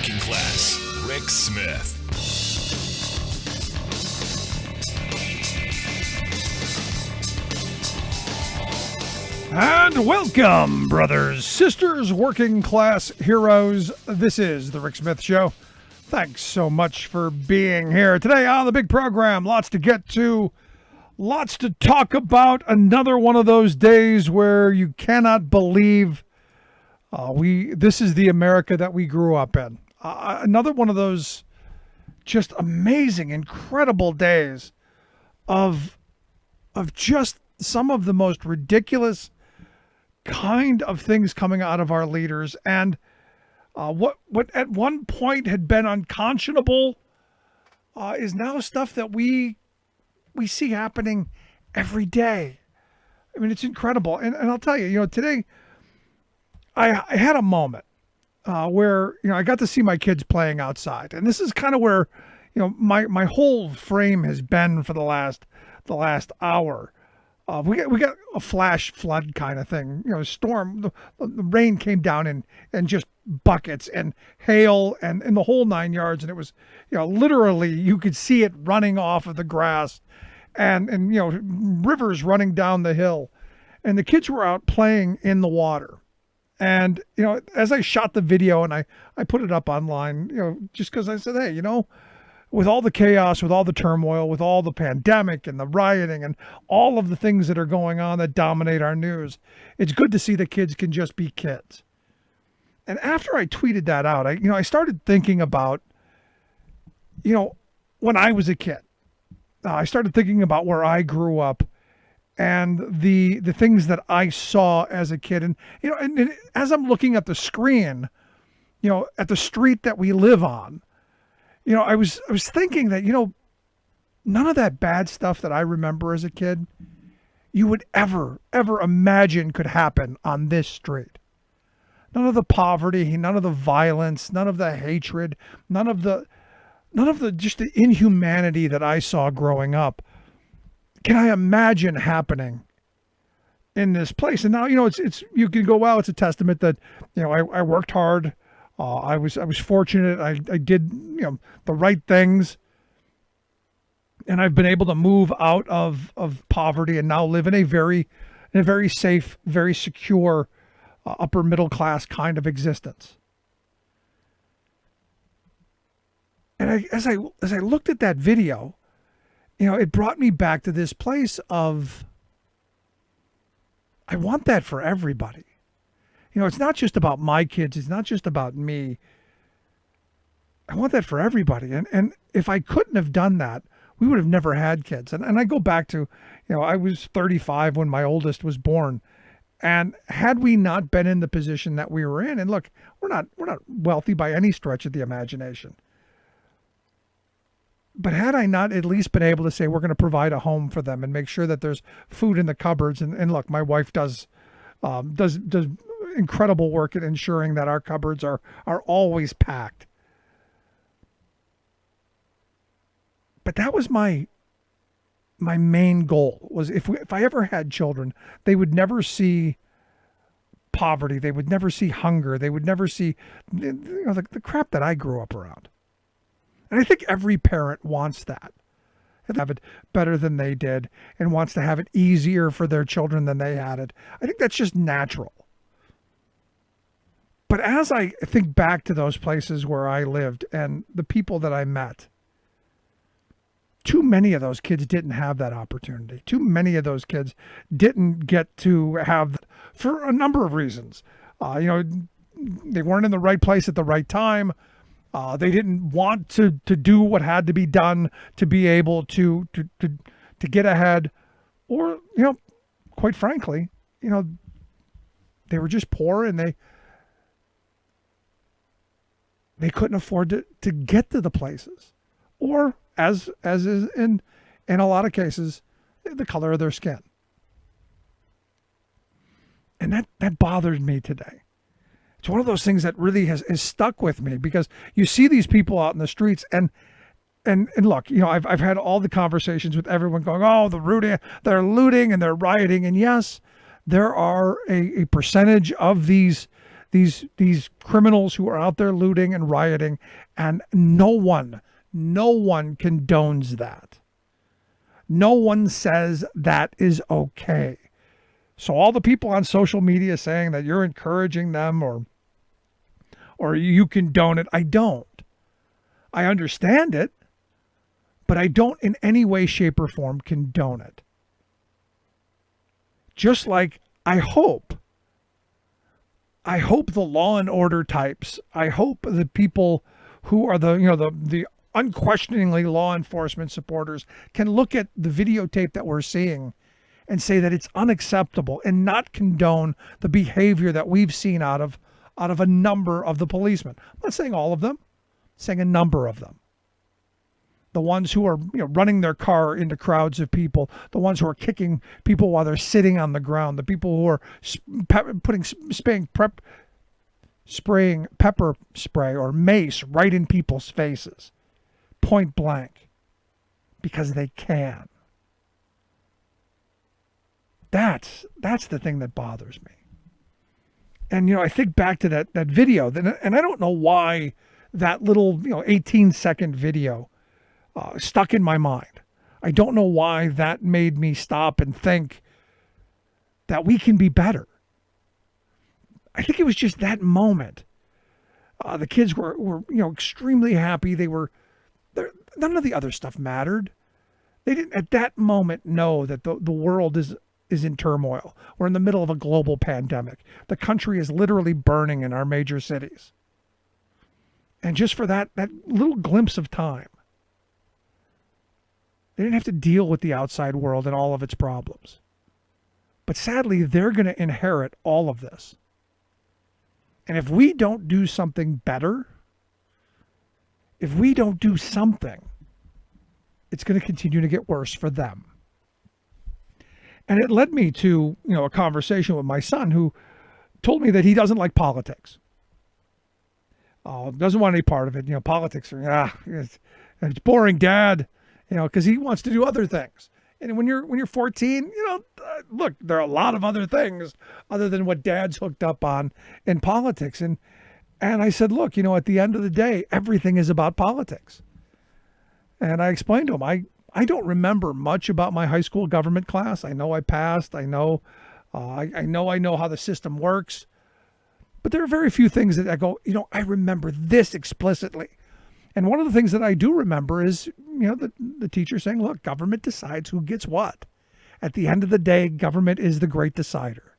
working class, Rick Smith. And welcome, brothers, sisters, working class heroes. This is the Rick Smith Show. Thanks so much for being here today on the big program. Lots to get to, lots to talk about. Another one of those days where you cannot believe this is the America that we grew up in. Another one of those just amazing, incredible days of just some of the most ridiculous kind of things coming out of our leaders, and what at one point had been unconscionable is now stuff that we see happening every day. I mean, it's incredible. And I'll tell you, today I had a moment where, I got to see my kids playing outside. And this is kind of where, my whole frame has been for the last hour. We got a flash flood kind of thing, storm. The rain came down and just buckets and hail and the whole 9 yards. And it was, literally you could see it running off of the grass and rivers running down the hill. And the kids were out playing in the water. And, as I shot the video and I put it up online, just because I said, hey, with all the chaos, with all the turmoil, with all the pandemic and the rioting and all of the things that are going on that dominate our news, it's good to see that kids can just be kids. And after I tweeted that out, I started thinking about, when I was a kid. I started thinking about where I grew up and the things that I saw as a kid. And, and as I'm looking at the screen, at the street that we live on, I was thinking that, none of that bad stuff that I remember as a kid, you would ever imagine could happen on this street. None of the poverty, none of the violence, none of the hatred, none of the just the inhumanity that I saw growing up. Can I imagine happening in this place? And now, it's you can go, well, it's a testament that, I worked hard. I was fortunate. I did, the right things. And I've been able to move out of poverty and now live in a very safe, very secure, upper middle class kind of existence. And as I looked at that video, it brought me back to this place of, I want that for everybody. It's not just about my kids. It's not just about me. I want that for everybody. And if I couldn't have done that, we would have never had kids. And I go back to, I was 35 when my oldest was born. And had we not been in the position that we were in, and look, we're not wealthy by any stretch of the imagination. But had I not at least been able to say, we're going to provide a home for them and make sure that there's food in the cupboards. And look, my wife does incredible work at ensuring that our cupboards are always packed. But that was my main goal, was if I ever had children, they would never see poverty. They would never see hunger. They would never see the crap that I grew up around. And I think every parent wants that. Have it better than they did and wants to have it easier for their children than they had it. I think that's just natural. But as I think back to those places where I lived and the people that I met, too many of those kids didn't have that opportunity. Too many of those kids didn't get to have, for a number of reasons. They weren't in the right place at the right time. They didn't want to do what had to be done to be able to get ahead, or, quite frankly, they were just poor and they couldn't afford to get to the places, or as is in a lot of cases, the color of their skin. And that bothered me today. It's one of those things that really has stuck with me, because you see these people out in the streets and look, I've had all the conversations with everyone going, oh, they're looting and they're rioting. And yes, there are a percentage of these these criminals who are out there looting and rioting, and no one condones that. No one says that is okay. So all the people on social media saying that you're encouraging them or you condone it, I don't. I understand it, but I don't in any way, shape, or form condone it. Just like I hope the law and order types, I hope the people who are the unquestioningly law enforcement supporters can look at the videotape that we're seeing and say that it's unacceptable and not condone the behavior that we've seen out of a number of the policemen. I'm not saying all of them, I'm saying a number of them. The ones who are running their car into crowds of people, the ones who are kicking people while they're sitting on the ground, the people who are spraying pepper spray or mace right in people's faces, point blank, because they can. That's the thing that bothers me. And I think back to that video, and I don't know why that little 18-second video stuck in my mind. I don't know why that made me stop and think that we can be better. I think it was just that moment. The kids were extremely happy. None of the other stuff mattered. They didn't at that moment know that the world is in turmoil. We're in the middle of a global pandemic. The country is literally burning in our major cities. And just for that little glimpse of time, they didn't have to deal with the outside world and all of its problems. But sadly, they're going to inherit all of this. And if we don't do something better, if we don't do something, it's going to continue to get worse for them. And it led me to, a conversation with my son who told me that he doesn't like politics. Doesn't want any part of it. Politics are, it's boring, Dad. Because he wants to do other things. And when you're 14, look, there are a lot of other things other than what Dad's hooked up on in politics. And I said, look, at the end of the day, everything is about politics. And I explained to him, I don't remember much about my high school government class. I know I passed. I know how the system works. But there are very few things that I go, I remember this explicitly. And one of the things that I do remember is, the teacher saying, look, government decides who gets what. At the end of the day, government is the great decider.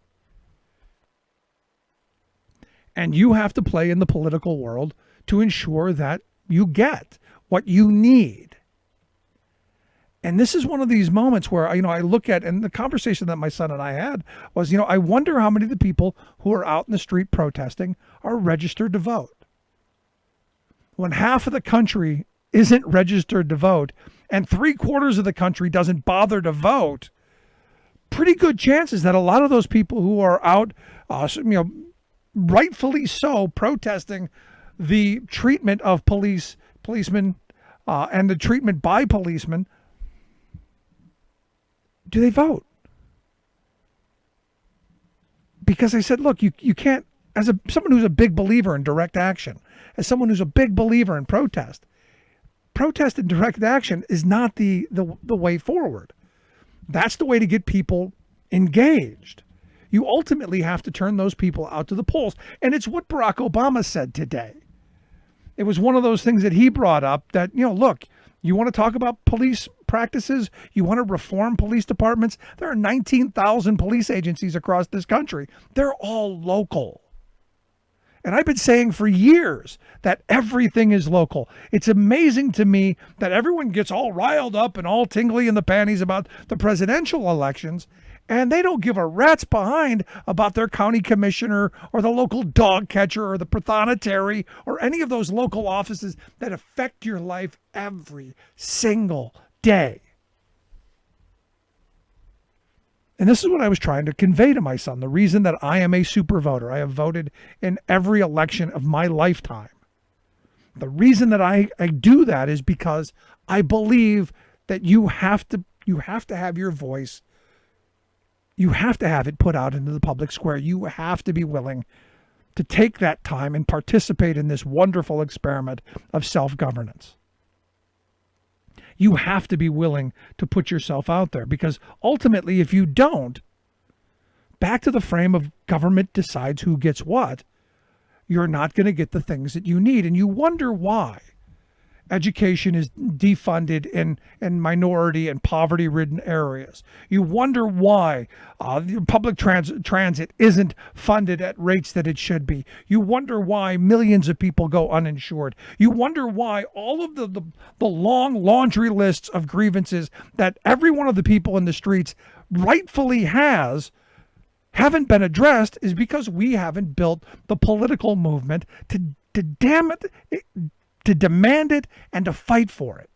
And you have to play in the political world to ensure that you get what you need. And this is one of these moments where, I look at, and the conversation that my son and I had was, I wonder how many of the people who are out in the street protesting are registered to vote. When half of the country isn't registered to vote and 3/4 of the country doesn't bother to vote, pretty good chances that a lot of those people who are out, rightfully so, protesting the treatment of policemen and the treatment by policemen, do they vote? Because I said, look, you can't, as someone who's a big believer in direct action, as someone who's a big believer in protest and direct action is not the way forward. That's the way to get people engaged. You ultimately have to turn those people out to the polls. And it's what Barack Obama said today. It was one of those things that he brought up that, look, you want to talk about police practices? You want to reform police departments? There are 19,000 police agencies across this country. They're all local. And I've been saying for years that everything is local. It's amazing to me that everyone gets all riled up and all tingly in the panties about the presidential elections, and they don't give a rat's behind about their county commissioner or the local dog catcher or the prothonotary or any of those local offices that affect your life every single day. And this is what I was trying to convey to my son. The reason that I am a super voter, I have voted in every election of my lifetime. The reason that I do that is because I believe that you have to have your voice. You have to have it put out into the public square. You have to be willing to take that time and participate in this wonderful experiment of self-governance. You have to be willing to put yourself out there, because ultimately, if you don't, back to the frame of government decides who gets what, you're not going to get the things that you need. And you wonder why education is defunded in minority and poverty-ridden areas. You wonder why public transit isn't funded at rates that it should be. You wonder why millions of people go uninsured. You wonder why all of the long laundry lists of grievances that every one of the people in the streets rightfully has haven't been addressed, is because we haven't built the political movement to demand it and to fight for it.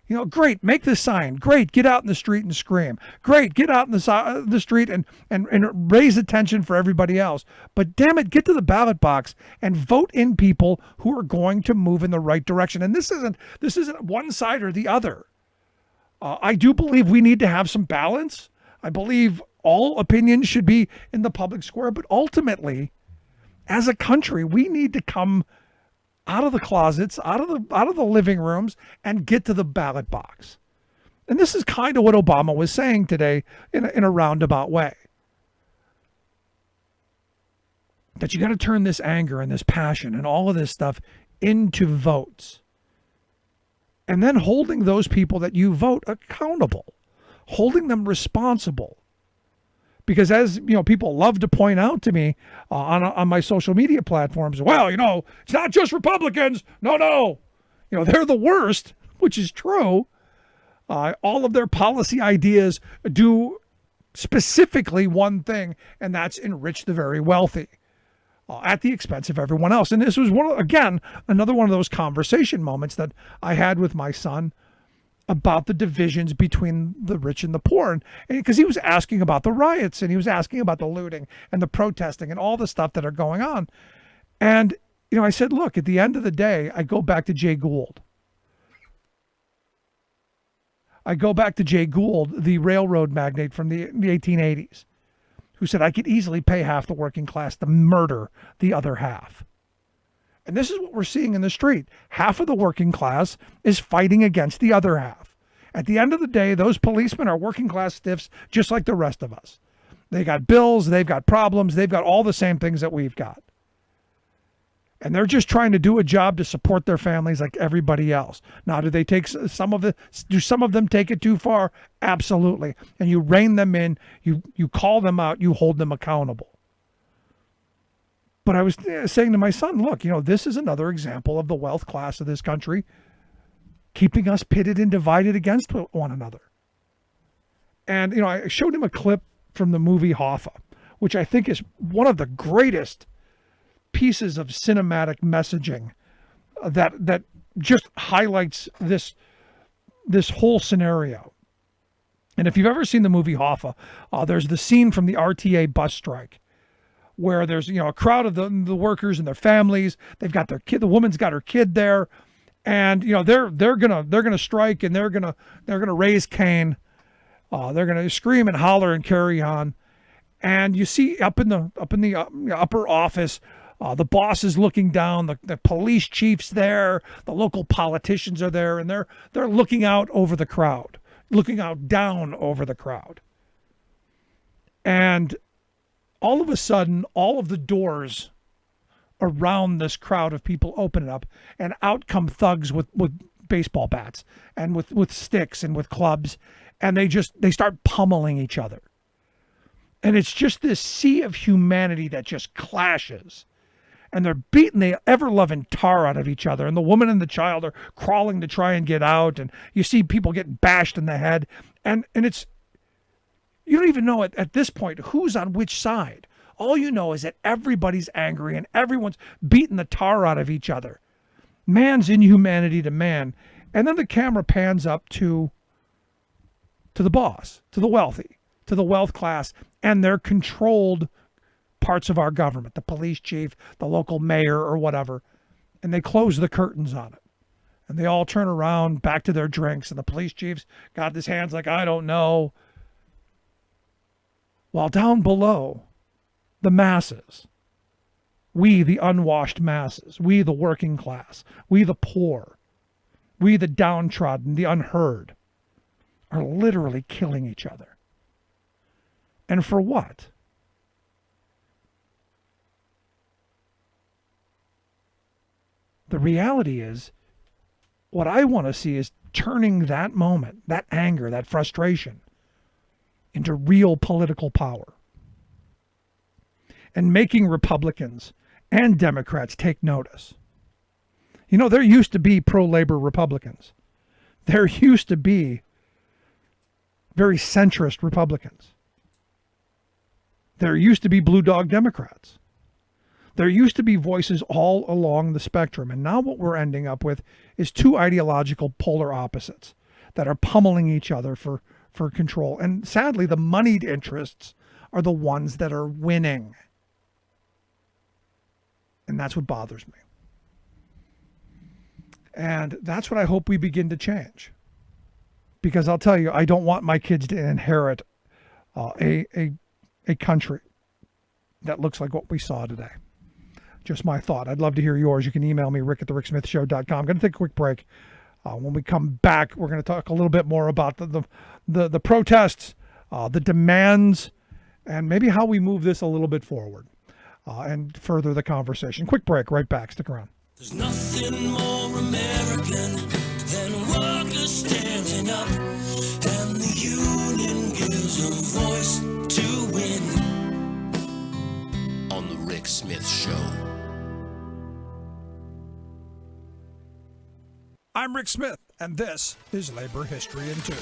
You know, great, make the sign. Great, get out in the street and scream. Great, get out in the street and raise attention for everybody else. But damn it, get to the ballot box and vote in people who are going to move in the right direction. And this isn't one side or the other. I do believe we need to have some balance. I believe all opinions should be in the public square, but ultimately, as a country, we need to come out of the closets, out of the living rooms, and get to the ballot box. And this is kind of what Obama was saying today in a roundabout way. That you got to turn this anger and this passion and all of this stuff into votes. And then holding those people that you vote accountable, holding them responsible. Because as you know, people love to point out to me on my social media platforms, well, you know, it's not just Republicans. No. You know, they're the worst, which is true. All of their policy ideas do specifically one thing, and that's enrich the very wealthy at the expense of everyone else. And this was another one of those conversation moments that I had with my son about the divisions between the rich and the poor. And because he was asking about the riots, and he was asking about the looting and the protesting and all the stuff that are going on. And, you know, I said, look, at the end of the day, I go back to Jay Gould. The railroad magnate from the 1880s, who said, I could easily pay half the working class to murder the other half. And this is what we're seeing in the street. Half of the working class is fighting against the other half. At the end of the day, those policemen are working class stiffs just like the rest of us. They got bills, they've got problems, they've got all the same things that we've got. And they're just trying to do a job to support their families like everybody else. Now, do some of them take it too far? Absolutely. And you rein them in, you call them out, you hold them accountable. But I was saying to my son, look, you know, this is another example of the wealth class of this country keeping us pitted and divided against one another. And, you know, I showed him a clip from the movie Hoffa, which I think is one of the greatest pieces of cinematic messaging that just highlights this whole scenario. And if you've ever seen the movie Hoffa, there's the scene from the RTA bus strike, where there's, you know, a crowd of the workers and their families. They've got their kid. The woman's got her kid there, and you know they're gonna strike, and they're gonna raise Cain. They're gonna scream and holler and carry on. And you see up in the upper office, the boss is looking down. The police chief's there. The local politicians are there, and they're looking out over the crowd, looking out down over the crowd. And all of a sudden, all of the doors around this crowd of people open up, and out come thugs with baseball bats and with sticks and with clubs, and they start pummeling each other. And it's just this sea of humanity that just clashes. And they're beating the ever-loving tar out of each other. And the woman and the child are crawling to try and get out. And you see people getting bashed in the head. And it's, you don't even know at this point who's on which side. All you know is that everybody's angry and everyone's beating the tar out of each other. Man's inhumanity to man. And then the camera pans up to the boss, to the wealthy, to the wealth class, and their controlled parts of our government, the police chief, the local mayor, or whatever. And they close the curtains on it. And they all turn around back to their drinks, and the police chief's got his hands like, I don't know. While down below, the masses, We, the unwashed masses, we, the working class, we, the poor, we, the downtrodden, the unheard, are literally killing each other. And for what? The reality is, what I want to see is turning that moment, that anger, that frustration, into real political power. And making Republicans and Democrats take notice. You know, there used to be pro-labor Republicans. There used to be very centrist Republicans. There used to be blue dog Democrats. There used to be voices all along the spectrum. And now what we're ending up with is two ideological polar opposites that are pummeling each other for control. And sadly, the moneyed interests are the ones that are winning. And that's what bothers me. And that's what I hope we begin to change. Because I'll tell you, I don't want my kids to inherit a country that looks like what we saw today. Just my thought. I'd love to hear yours. You can email me, rick@thericksmithshow.com. I'm going to take a quick break. When we come back, we're going to talk a little bit more about the protests, the demands, and maybe how we move this a little bit forward and further the conversation. Quick break, right back. Stick around. There's nothing more American than workers standing up, and the union gives a voice to win. On the Rick Smith Show. I'm Rick Smith, and this is Labor History in 2.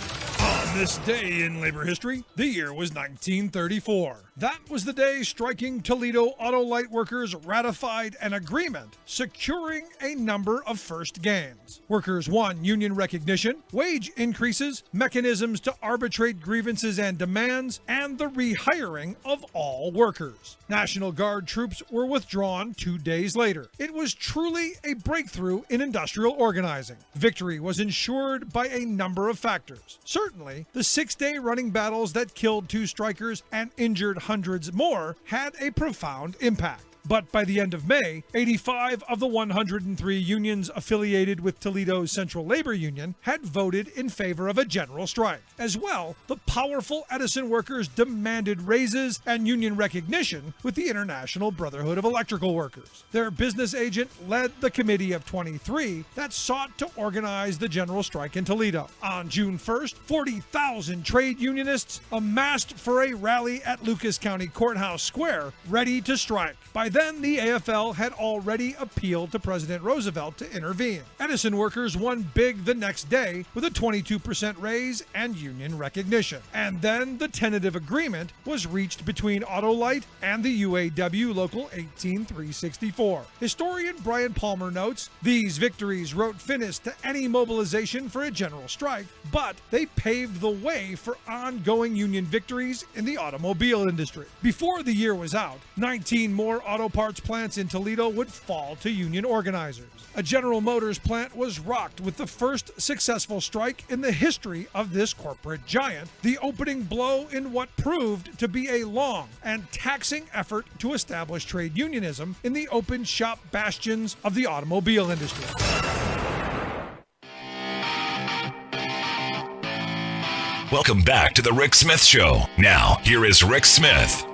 On this day in labor history, the year was 1934. That was the day striking Toledo auto light workers ratified an agreement securing a number of first gains. Workers won union recognition, wage increases, mechanisms to arbitrate grievances and demands, and the rehiring of all workers. National Guard troops were withdrawn 2 days later. It was truly a breakthrough in industrial organizing. Victory was ensured by a number of factors. Certainly, the 6-day running battles that killed 2 strikers and injured hundreds more had a profound impact. But by the end of May, 85 of the 103 unions affiliated with Toledo's Central Labor Union had voted in favor of a general strike. As well, the powerful Edison workers demanded raises and union recognition with the International Brotherhood of Electrical Workers. Their business agent led the Committee of 23 that sought to organize the general strike in Toledo. On June 1st, 40,000 trade unionists amassed for a rally at Lucas County Courthouse Square, ready to strike. By then, the AFL had already appealed to President Roosevelt to intervene. Edison workers won big the next day with a 22% raise and union recognition. And then the tentative agreement was reached between Autolite and the UAW Local 18364. Historian Brian Palmer notes, these victories wrote finish to any mobilization for a general strike, but they paved the way for ongoing union victories in the automobile industry. Before the year was out, 19 more auto parts plants in Toledo would fall to union organizers. A General Motors plant was rocked with the first successful strike in the history of this corporate giant, the opening blow in what proved to be a long and taxing effort to establish trade unionism in the open shop bastions of the automobile industry. Welcome back to the Rick Smith Show. Now, here is Rick Smith.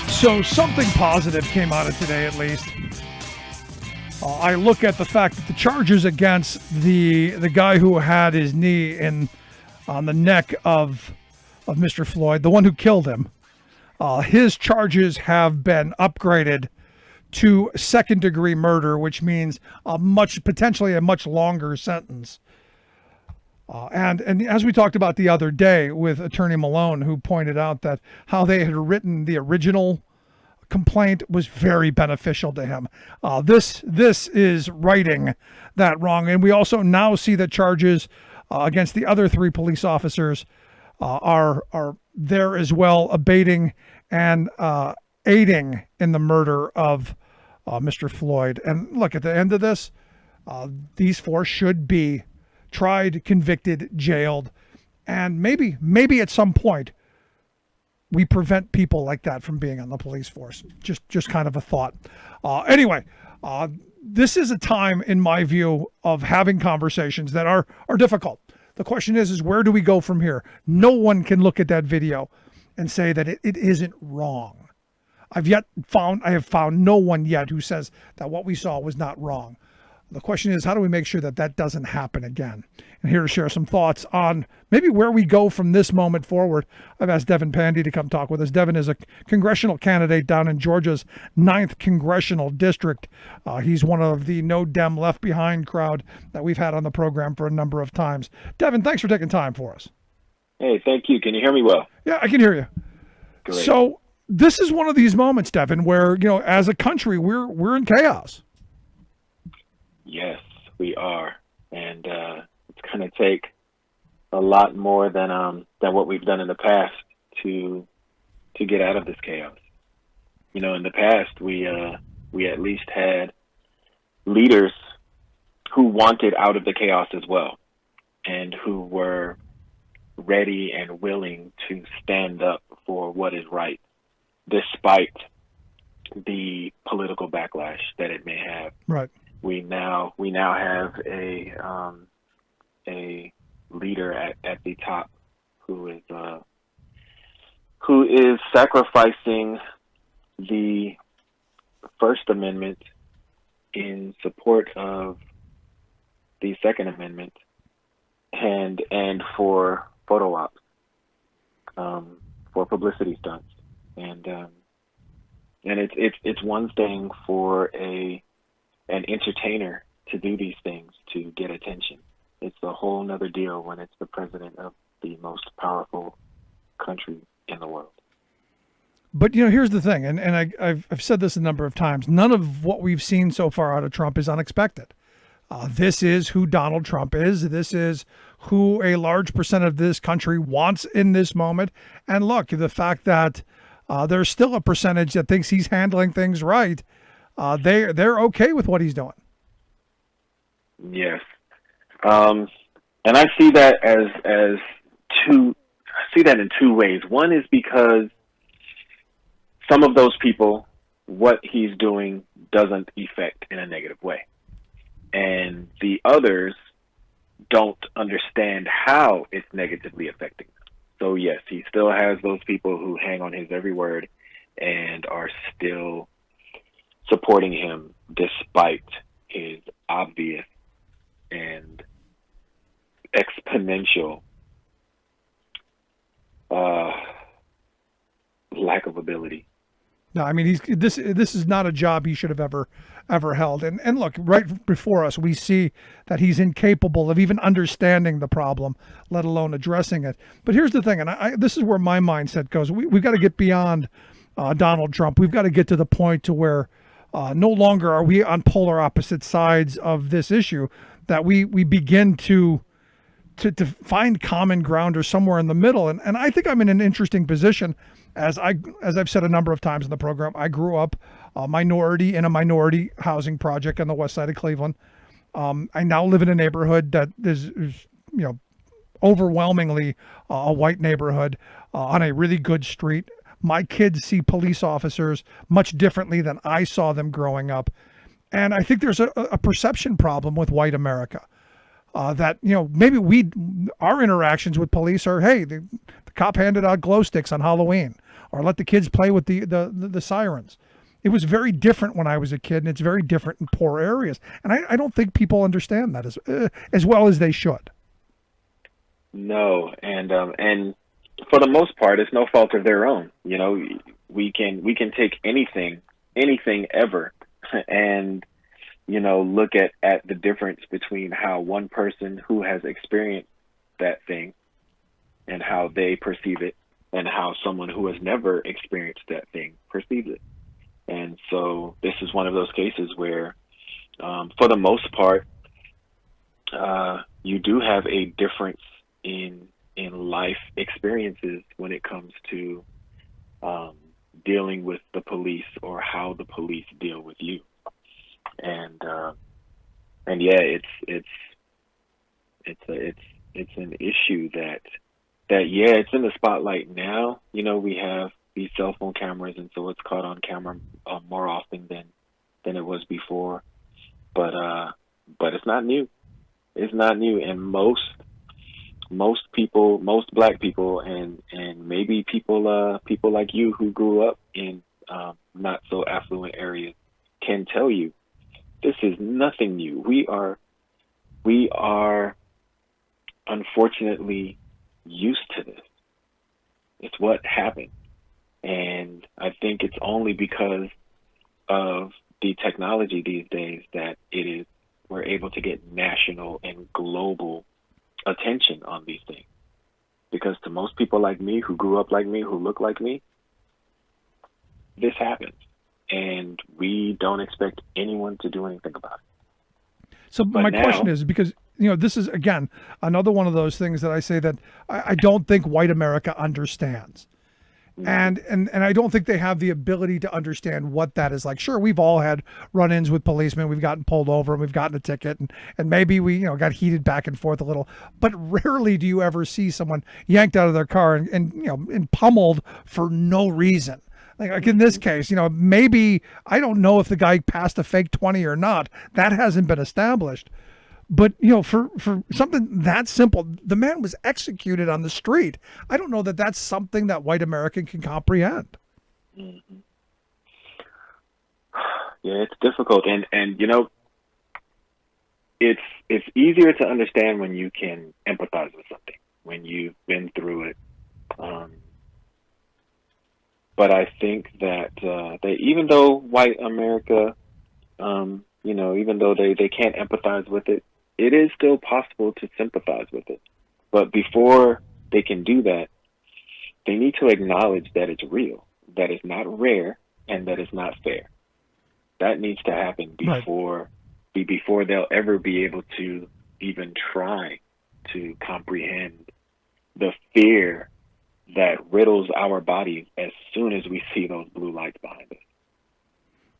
So something positive came out of today, at least. I look at the fact that the charges against the guy who had his knee on the neck of Mr. Floyd, the one who killed him, his charges have been upgraded to second-degree murder, which means potentially a much longer sentence. And as we talked about the other day with Attorney Malone, who pointed out that how they had written the original complaint was very beneficial to him. This is righting that wrong. And we also now see that charges against the other 3 police officers are there as well, abating and aiding in the murder of Mr. Floyd. And look, at the end of this, these 4 should be tried, convicted, jailed, and maybe at some point we prevent people like that from being on the police force. Just kind of a thought. Anyway, this is a time, in my view, of having conversations that are difficult. The question is where do we go from here? No one can look at that video and say that it isn't wrong. I have found no one yet who says that what we saw was not wrong. The question is, how do we make sure that that doesn't happen again? And here to share some thoughts on maybe where we go from this moment forward, I've asked Devin Pandey to come talk with us. Devin is a congressional candidate down in Georgia's 9th Congressional District. He's one of the No Dem Left Behind crowd that we've had on the program for a number of times. Devin, thanks for taking time for us. Hey, thank you. Can you hear me well? Yeah, I can hear you. Great. So this is one of these moments, Devin, where, as a country, we're in chaos. Yes, we are, and it's going to take a lot more than what we've done in the past to get out of this chaos. In the past, we at least had leaders who wanted out of the chaos as well, and who were ready and willing to stand up for what is right, despite the political backlash that it may have. Right. We now have a leader at the top who is sacrificing the First Amendment in support of the Second Amendment and for photo ops, for publicity stunts, and it's one thing for an entertainer to do these things to get attention. It's a whole nother deal when it's the president of the most powerful country in the world. But here's the thing, and I've said this a number of times. None of what we've seen so far out of Trump is unexpected. This is who Donald Trump is. This is who a large percent of this country wants in this moment. And look, the fact that there's still a percentage that thinks he's handling things right. They're okay with what he's doing. Yes, and I see that as two. I see that in two ways. One is because some of those people, what he's doing doesn't affect in a negative way, and the others don't understand how it's negatively affecting them. So yes, he still has those people who hang on his every word and are still supporting him despite his obvious and exponential lack of ability. No, I mean this is not a job he should have ever held. And look, right before us, we see that he's incapable of even understanding the problem, let alone addressing it. But here's the thing, and this is where my mindset goes. We've got to get beyond Donald Trump. We've got to get to the point to where no longer are we on polar opposite sides of this issue, that we begin to find common ground or somewhere in the middle. And I think I'm in an interesting position. As I've said a number of times in the program, I grew up a minority in a minority housing project on the west side of Cleveland. I now live in a neighborhood that is overwhelmingly a white neighborhood on a really good street. My kids see police officers much differently than I saw them growing up. And I think there's a perception problem with white America. That, maybe our interactions with police are, hey, the cop handed out glow sticks on Halloween, or let the kids play with the sirens. It was very different when I was a kid, and it's very different in poor areas. And I don't think people understand that as well as they should. No, and for the most part, it's no fault of their own. We can take anything ever, and look at the difference between how one person who has experienced that thing and how they perceive it, and how someone who has never experienced that thing perceives it. And so this is one of those cases where, for the most part, you do have a difference in life experiences when it comes to dealing with the police, or how the police deal with you. And yeah, it's an issue that yeah, it's in the spotlight now. You know, we have these cell phone cameras, and so it's caught on camera more often than it was before. But it's not new. It's not new, and most people, most black people, and maybe people like you who grew up in not so affluent areas can tell you this is nothing new. We are unfortunately used to this. It's what happened, and I think it's only because of the technology these days that we're able to get national and global attention on these things. Because to most people like me, who grew up like me, who look like me, this happens. And we don't expect anyone to do anything about it. So my question is, because, this is, again, another one of those things that I say that I don't think white America understands. And I don't think they have the ability to understand what that is like. Sure, we've all had run-ins with policemen. We've gotten pulled over and we've gotten a ticket, and maybe we got heated back and forth a little. But rarely do you ever see someone yanked out of their car and pummeled for no reason. Like in this case, maybe I don't know if the guy passed a fake 20 or not. That hasn't been established. But, for something that simple, the man was executed on the street. I don't know that that's something that white American can comprehend. Mm-hmm. Yeah, it's difficult. And it's easier to understand when you can empathize with something, when you've been through it. But I think that even though white America, even though they can't empathize with it, it is still possible to sympathize with it. But before they can do that, they need to acknowledge that it's real, that it's not rare, and that it's not fair. That needs to happen before they'll ever be able to even try to comprehend the fear that riddles our bodies as soon as we see those blue lights behind us.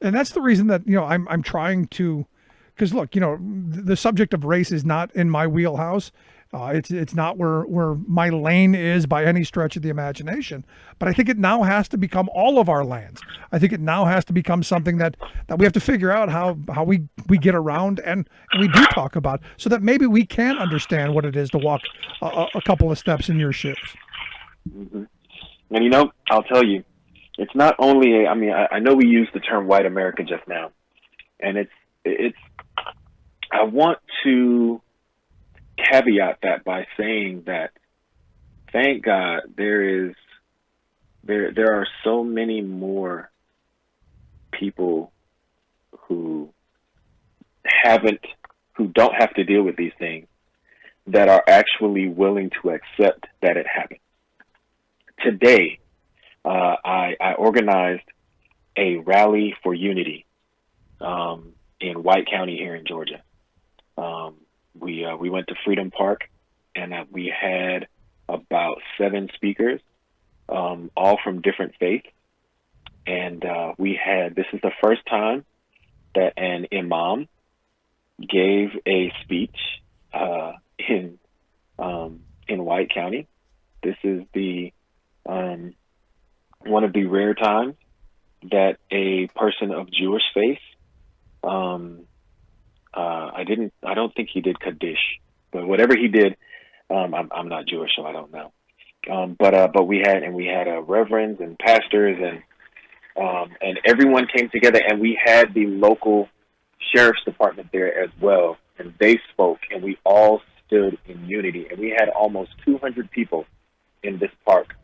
And that's the reason that, I'm trying to, because look, the subject of race is not in my wheelhouse. It's not where my lane is by any stretch of the imagination. But I think it now has to become all of our lanes. I think it now has to become something that we have to figure out how we get around and we do talk about, so that maybe we can understand what it is to walk a couple of steps in your shoes. Mm-hmm. And I'll tell you, it's not only I know we used the term white America just now, and it's I want to caveat that by saying that thank God there are so many more people who don't have to deal with these things, that are actually willing to accept that it happened. Today, I organized a rally for unity in White County here in Georgia. We went to Freedom Park, and we had about 7 speakers, all from different faiths. And this is the first time that an imam gave a speech in White County. This is the one of the rare times that a person of Jewish faith, I don't think he did Kaddish, but whatever he did, I'm not Jewish, so I don't know. But we had reverends and pastors and everyone came together, and we had the local sheriff's department there as well, and they spoke, and we all stood in unity, and we had almost 200 people in this park,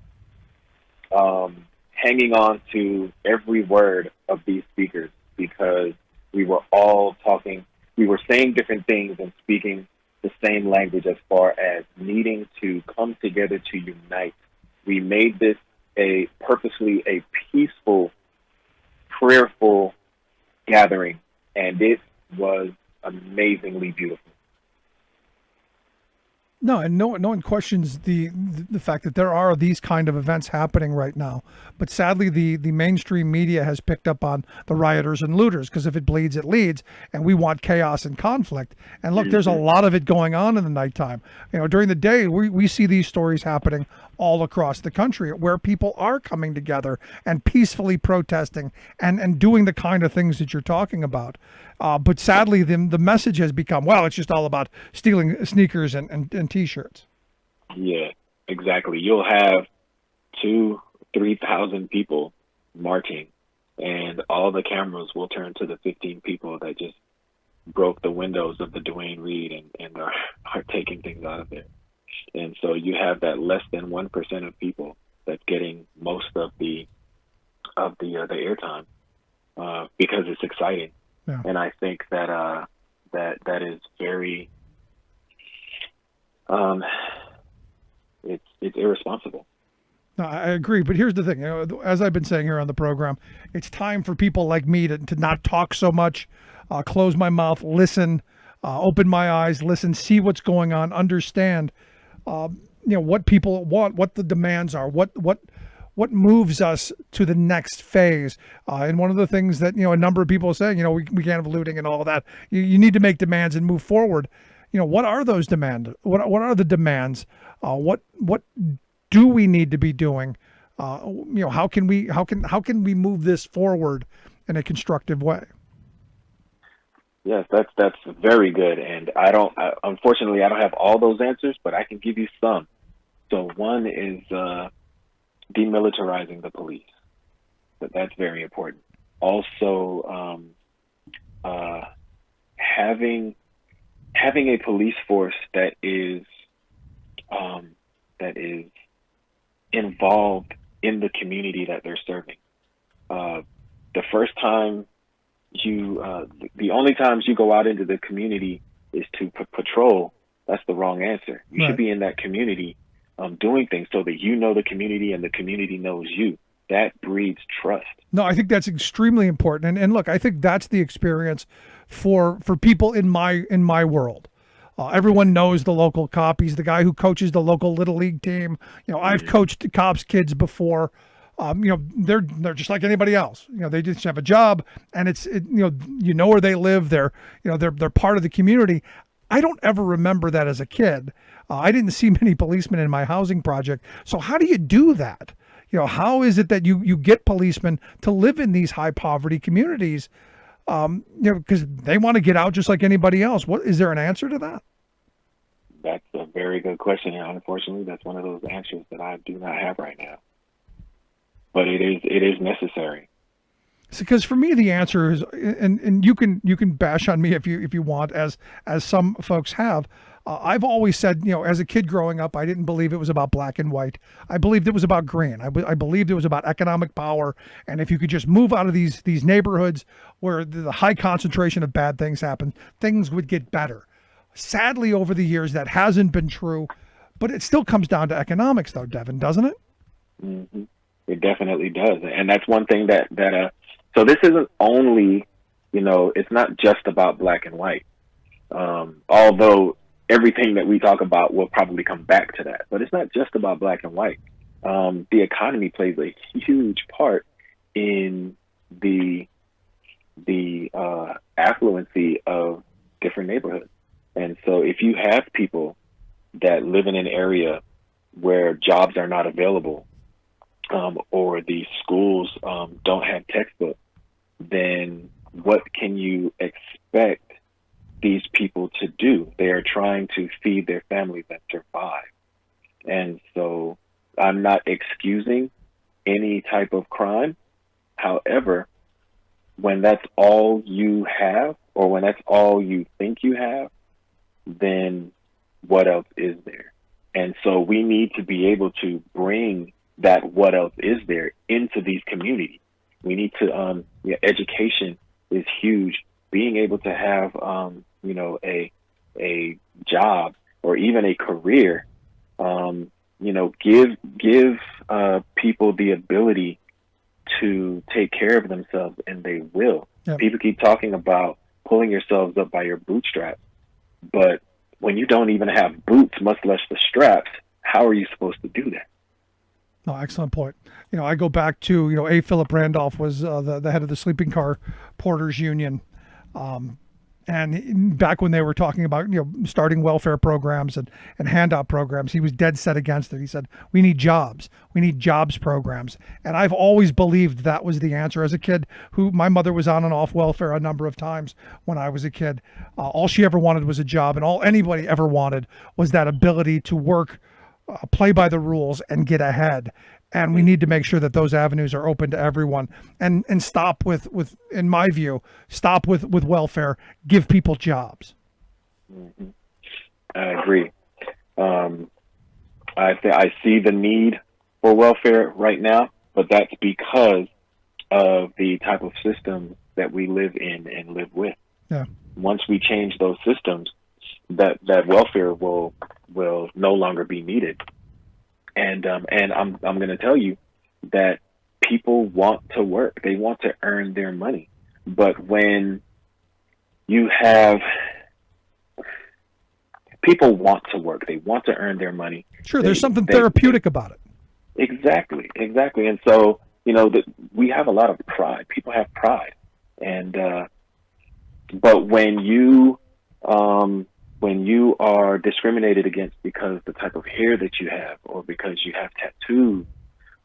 hanging on to every word of these speakers, because we were all talking, we were saying different things and speaking the same language as far as needing to come together to unite. We made this purposely a peaceful, prayerful gathering, and it was amazingly beautiful. No, and no one questions the fact that there are these kind of events happening right now. But sadly, the mainstream media has picked up on the rioters and looters, because if it bleeds, it leads, and we want chaos and conflict. And look, there's a lot of it going on in the nighttime. During the day, we see these stories happening all across the country where people are coming together and peacefully protesting and doing the kind of things that you're talking about. But sadly, the message has become, well, it's just all about stealing sneakers and T-shirts. Yeah, exactly. You'll have 2,000-3,000 people marching, and all the cameras will turn to the 15 people that just broke the windows of the Duane Reade and are taking things out of there. And so you have that less than 1% of people that's getting most of the airtime because it's exciting. Yeah. And I think that that is very it's irresponsible. No, I agree, but here's the thing. As I've been saying here on the program, it's time for people like me to not talk so much, close my mouth, listen, open my eyes, listen, see what's going on, understand, what people want, what the demands are, what moves us to the next phase. And one of the things that, a number of people are saying, we can't have looting and all that. You need to make demands and move forward. What are those demands? What are the demands? What do we need to be doing? How can we move this forward in a constructive way? Yes, that's very good. And unfortunately, I don't have all those answers, but I can give you some. So one is demilitarizing the police. But that's very important. Also, having a police force that is involved in the community that they're serving. The first time the only times you go out into the community is to patrol. That's the wrong answer. You should be in that community doing things so that the community and the community knows you. That breeds trust. No, I think that's extremely important. And look, I think that's the experience for people in my world. Everyone knows the local cop. He's the guy who coaches the local little league team. I've coached cops' kids before. They're just like anybody else. They just have a job, and it's where they live. They're part of the community. I don't ever remember that as a kid. I didn't see many policemen in my housing project. So how do you do that? How is it that you get policemen to live in these high poverty communities? Because they want to get out just like anybody else. Is there an answer to that? That's a very good question. And unfortunately, that's one of those answers that I do not have right now. But it is necessary. Because for me, the answer is, and you can bash on me if you want, as some folks have. I've always said, as a kid growing up, I didn't believe it was about black and white. I believed it was about green. I believed it was about economic power. And if you could just move out of these neighborhoods where the high concentration of bad things happen, things would get better. Sadly, over the years, that hasn't been true. But it still comes down to economics, though, Devin, doesn't it? Mm-hmm. It definitely does. And that's one thing that so this isn't only, it's not just about black and white. Although everything that we talk about will probably come back to that, but it's not just about black and white. The economy plays a huge part in the affluency of different neighborhoods. And so if you have people that live in an area where jobs are not available, or the schools don't have textbooks, then what can you expect these people to do? They are trying to feed their families and survive. And so I'm not excusing any type of crime. However, when that's all you have, or when that's all you think you have, then what else is there? And so we need to be able to bring that what else is there into these communities. We need to, education is huge. Being able to have, a job or even a career, give people the ability to take care of themselves, and they will. Yep. People keep talking about pulling yourselves up by your bootstraps, but when you don't even have boots, much less the straps, how are you supposed to do that? No, excellent point. I go back to, A. Philip Randolph was the head of the Sleeping Car Porters Union. And back when they were talking about, starting welfare programs and handout programs, he was dead set against it. He said, we need jobs. We need jobs programs. And I've always believed that was the answer. As a kid, my mother was on and off welfare a number of times when I was a kid. All she ever wanted was a job, and all anybody ever wanted was that ability to work, play by the rules, and get ahead. And we need to make sure that those avenues are open to everyone, and stop with, in my view, stop with welfare, give people jobs. Mm-hmm. I agree. I see the need for welfare right now, but that's because of the type of system that we live in and live with. Yeah. Once we change those systems, that welfare will no longer be needed. And I'm going to tell you that people want to work. They want to earn their money. But when you have people want to work, they want to earn their money. Sure, there's something therapeutic about it. Exactly. And so, we have a lot of pride. People have pride. And but when you are discriminated against because the type of hair that you have, or because you have tattoos,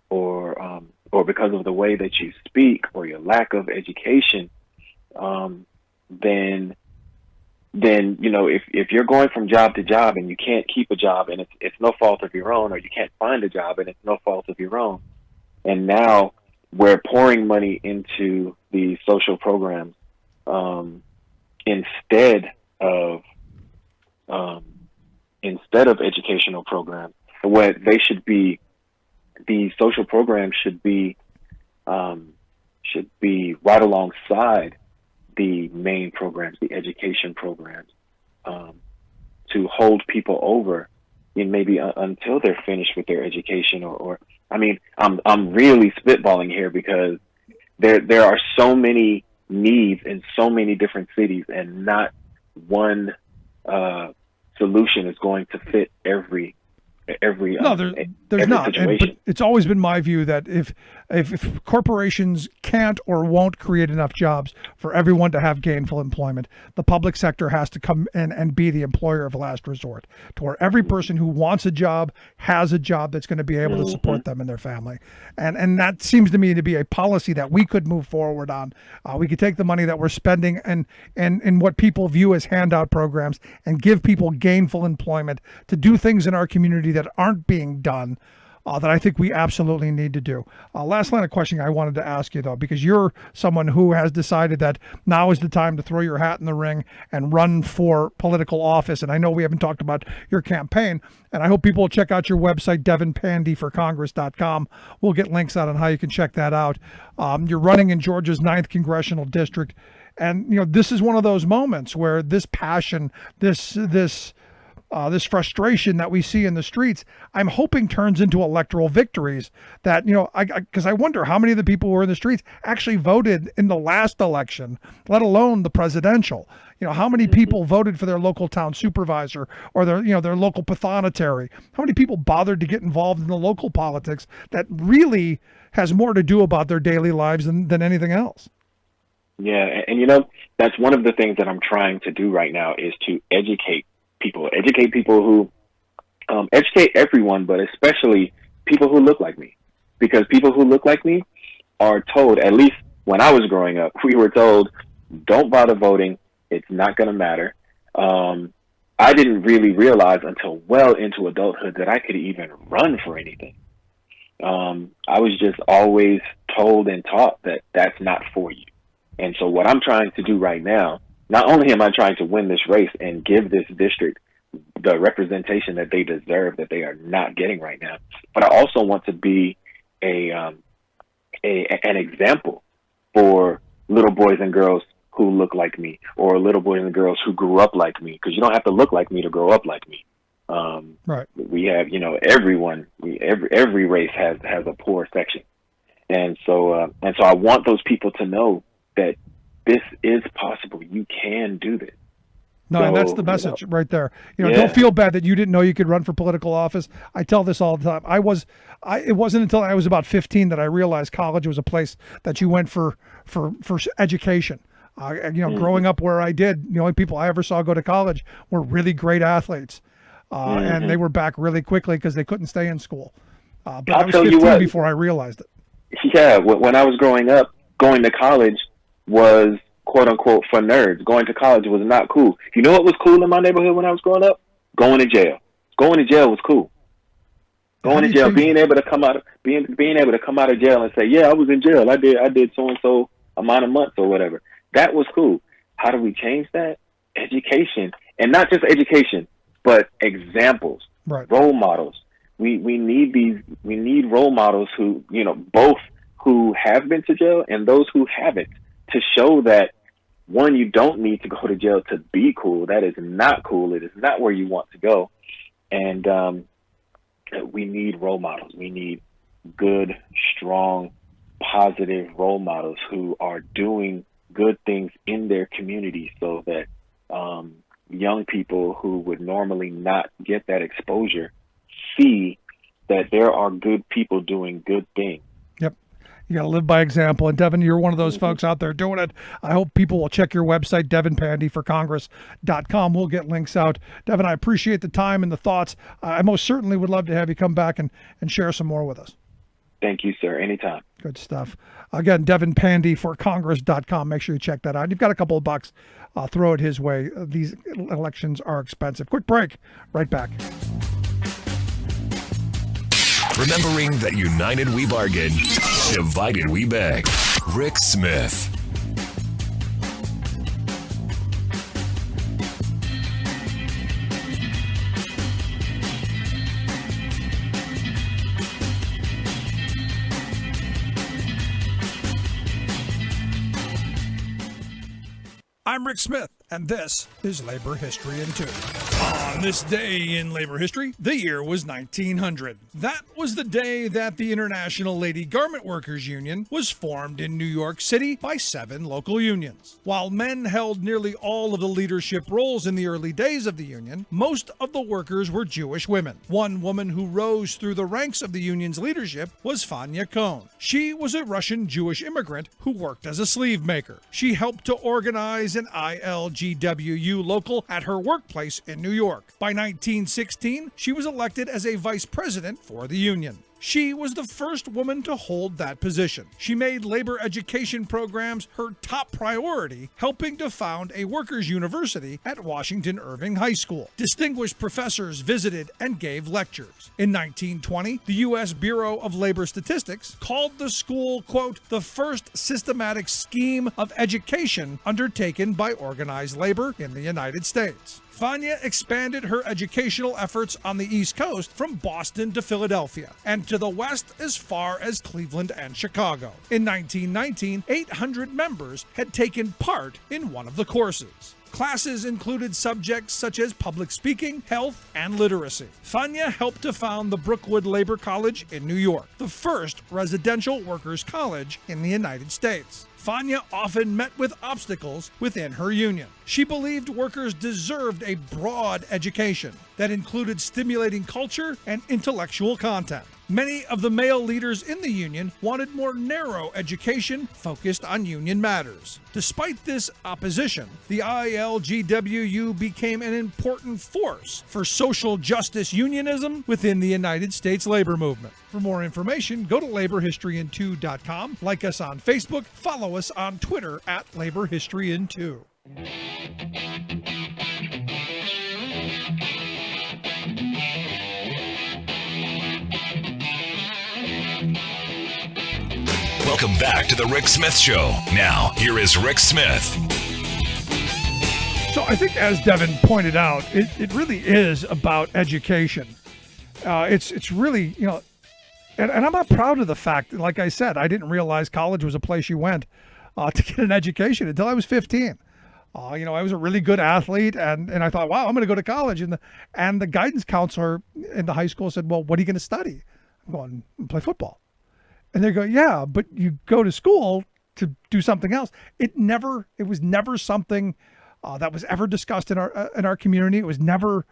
or because of the way that you speak, or your lack of education, then if you're going from job to job and you can't keep a job, and it's no fault of your own, or you can't find a job and it's no fault of your own, and now we're pouring money into the social programs instead of educational programs. What they should be, the social programs should be right alongside the main programs, the education programs, to hold people over, and maybe until they're finished with their education. I'm really spitballing here because there are so many needs in so many different cities, and not one solution is going to fit every there's not. But it's always been my view that if corporations can't or won't create enough jobs for everyone to have gainful employment, the public sector has to come in and be the employer of last resort, to where every person who wants a job has a job that's going to be able to support them and their family. And that seems to me to be a policy that we could move forward on. We could take the money that we're spending and what people view as handout programs and give people gainful employment to do things in our community that aren't being done, that I think we absolutely need to do. Last line of questioning I wanted to ask you, though, because you're someone who has decided that now is the time to throw your hat in the ring and run for political office. And I know we haven't talked about your campaign, and I hope people will check out your website, devinpandyforcongress.com. We'll get links out on how you can check that out. You're running in Georgia's 9th Congressional District. And, this is one of those moments where this passion, this frustration that we see in the streets, I'm hoping turns into electoral victories. That, because I wonder how many of the people who were in the streets actually voted in the last election, let alone the presidential. How many people voted for their local town supervisor or their local pathonetary? How many people bothered to get involved in the local politics that really has more to do about their daily lives than anything else? Yeah, and that's one of the things that I'm trying to do right now, is to educate people who educate everyone, but especially people who look like me, because people who look like me are told, at least when I was growing up, we were told, don't bother voting. It's not going to matter. I didn't really realize until well into adulthood that I could even run for anything. I was just always told and taught that that's not for you. And so what I'm trying to do right now, not only am I trying to win this race and give this district the representation that they deserve, that they are not getting right now, but I also want to be an example for little boys and girls who look like me, or little boys and girls who grew up like me, because you don't have to look like me to grow up like me. Right. We have, everyone, every race has a poor section. And so I want those people to know that this is possible. You can do this. No, So, and that's the message right there. Yeah. Don't feel bad that you didn't know you could run for political office. I tell this all the time. It wasn't until I was about 15 that I realized college was a place that you went for education. Growing up where I did, the only people I ever saw go to college were really great athletes, and they were back really quickly because they couldn't stay in school. But I was 15 before I realized it. Yeah, when I was growing up, going to college was quote unquote for nerds. Going to college was not cool. You know what was cool in my neighborhood when I was growing up? Going to jail. Going to jail was cool. Going to jail, being able to come out of jail and say, yeah, I was in jail. I did so and so amount of months or whatever. That was cool. How do we change that? Education, and not just education, but examples, role models. We need role models who, both who have been to jail and those who haven't, to show that, one, you don't need to go to jail to be cool. That is not cool. It is not where you want to go. And we need role models. We need good, strong, positive role models who are doing good things in their community, so that young people who would normally not get that exposure see that there are good people doing good things. Yep. You got to live by example. And Devin, you're one of those folks out there doing it. I hope people will check your website, devinpandyforcongress.com. We'll get links out. Devin, I appreciate the time and the thoughts. I most certainly would love to have you come back and share some more with us. Thank you, sir. Anytime. Good stuff. Again, devinpandyforcongress.com. Make sure you check that out. You've got a couple of bucks. Throw it his way. These elections are expensive. Quick break. Right back. Remembering that united we bargain, divided we beg. Rick Smith. I'm Rick Smith, and this is Labor History in 2. On this day in labor history, the year was 1900. That was the day that the International Lady Garment Workers Union was formed in New York City by 7 local unions. While men held nearly all of the leadership roles in the early days of the union, most of the workers were Jewish women. One woman who rose through the ranks of the union's leadership was Fanya Cohn. She was a Russian Jewish immigrant who worked as a sleeve maker. She helped to organize an ILGWU local at her workplace in New York. By 1916, she was elected as a vice president for the union. She was the first woman to hold that position. She made labor education programs her top priority, helping to found a workers' university at Washington Irving High School. Distinguished professors visited and gave lectures. In 1920, the U.S. Bureau of Labor Statistics called the school, quote, the first systematic scheme of education undertaken by organized labor in the United States. Fanya expanded her educational efforts on the East Coast from Boston to Philadelphia, and to the West as far as Cleveland and Chicago. In 1919, 800 members had taken part in one of the courses. Classes included subjects such as public speaking, health, and literacy. Fanya helped to found the Brookwood Labor College in New York, the first residential workers' college in the United States. Fanya often met with obstacles within her union. She believed workers deserved a broad education that included stimulating culture and intellectual content. Many of the male leaders in the union wanted more narrow education focused on union matters. Despite this opposition, the ILGWU became an important force for social justice unionism within the United States labor movement. For more information, go to laborhistoryin2.com, like us on Facebook, follow us on Twitter at laborhistoryin2. Welcome back to the Rick Smith Show. Now, here is Rick Smith. So I think, as Devin pointed out, it really is about education. It's really, and I'm not proud of the fact, like I said, I didn't realize college was a place you went to get an education until I was 15. I was a really good athlete, and I thought, wow, I'm going to go to college. And the guidance counselor in the high school said, well, what are you going to study? I'm going to play football. And they go, yeah, but you go to school to do something else. It was never something that was ever discussed in our community. It was never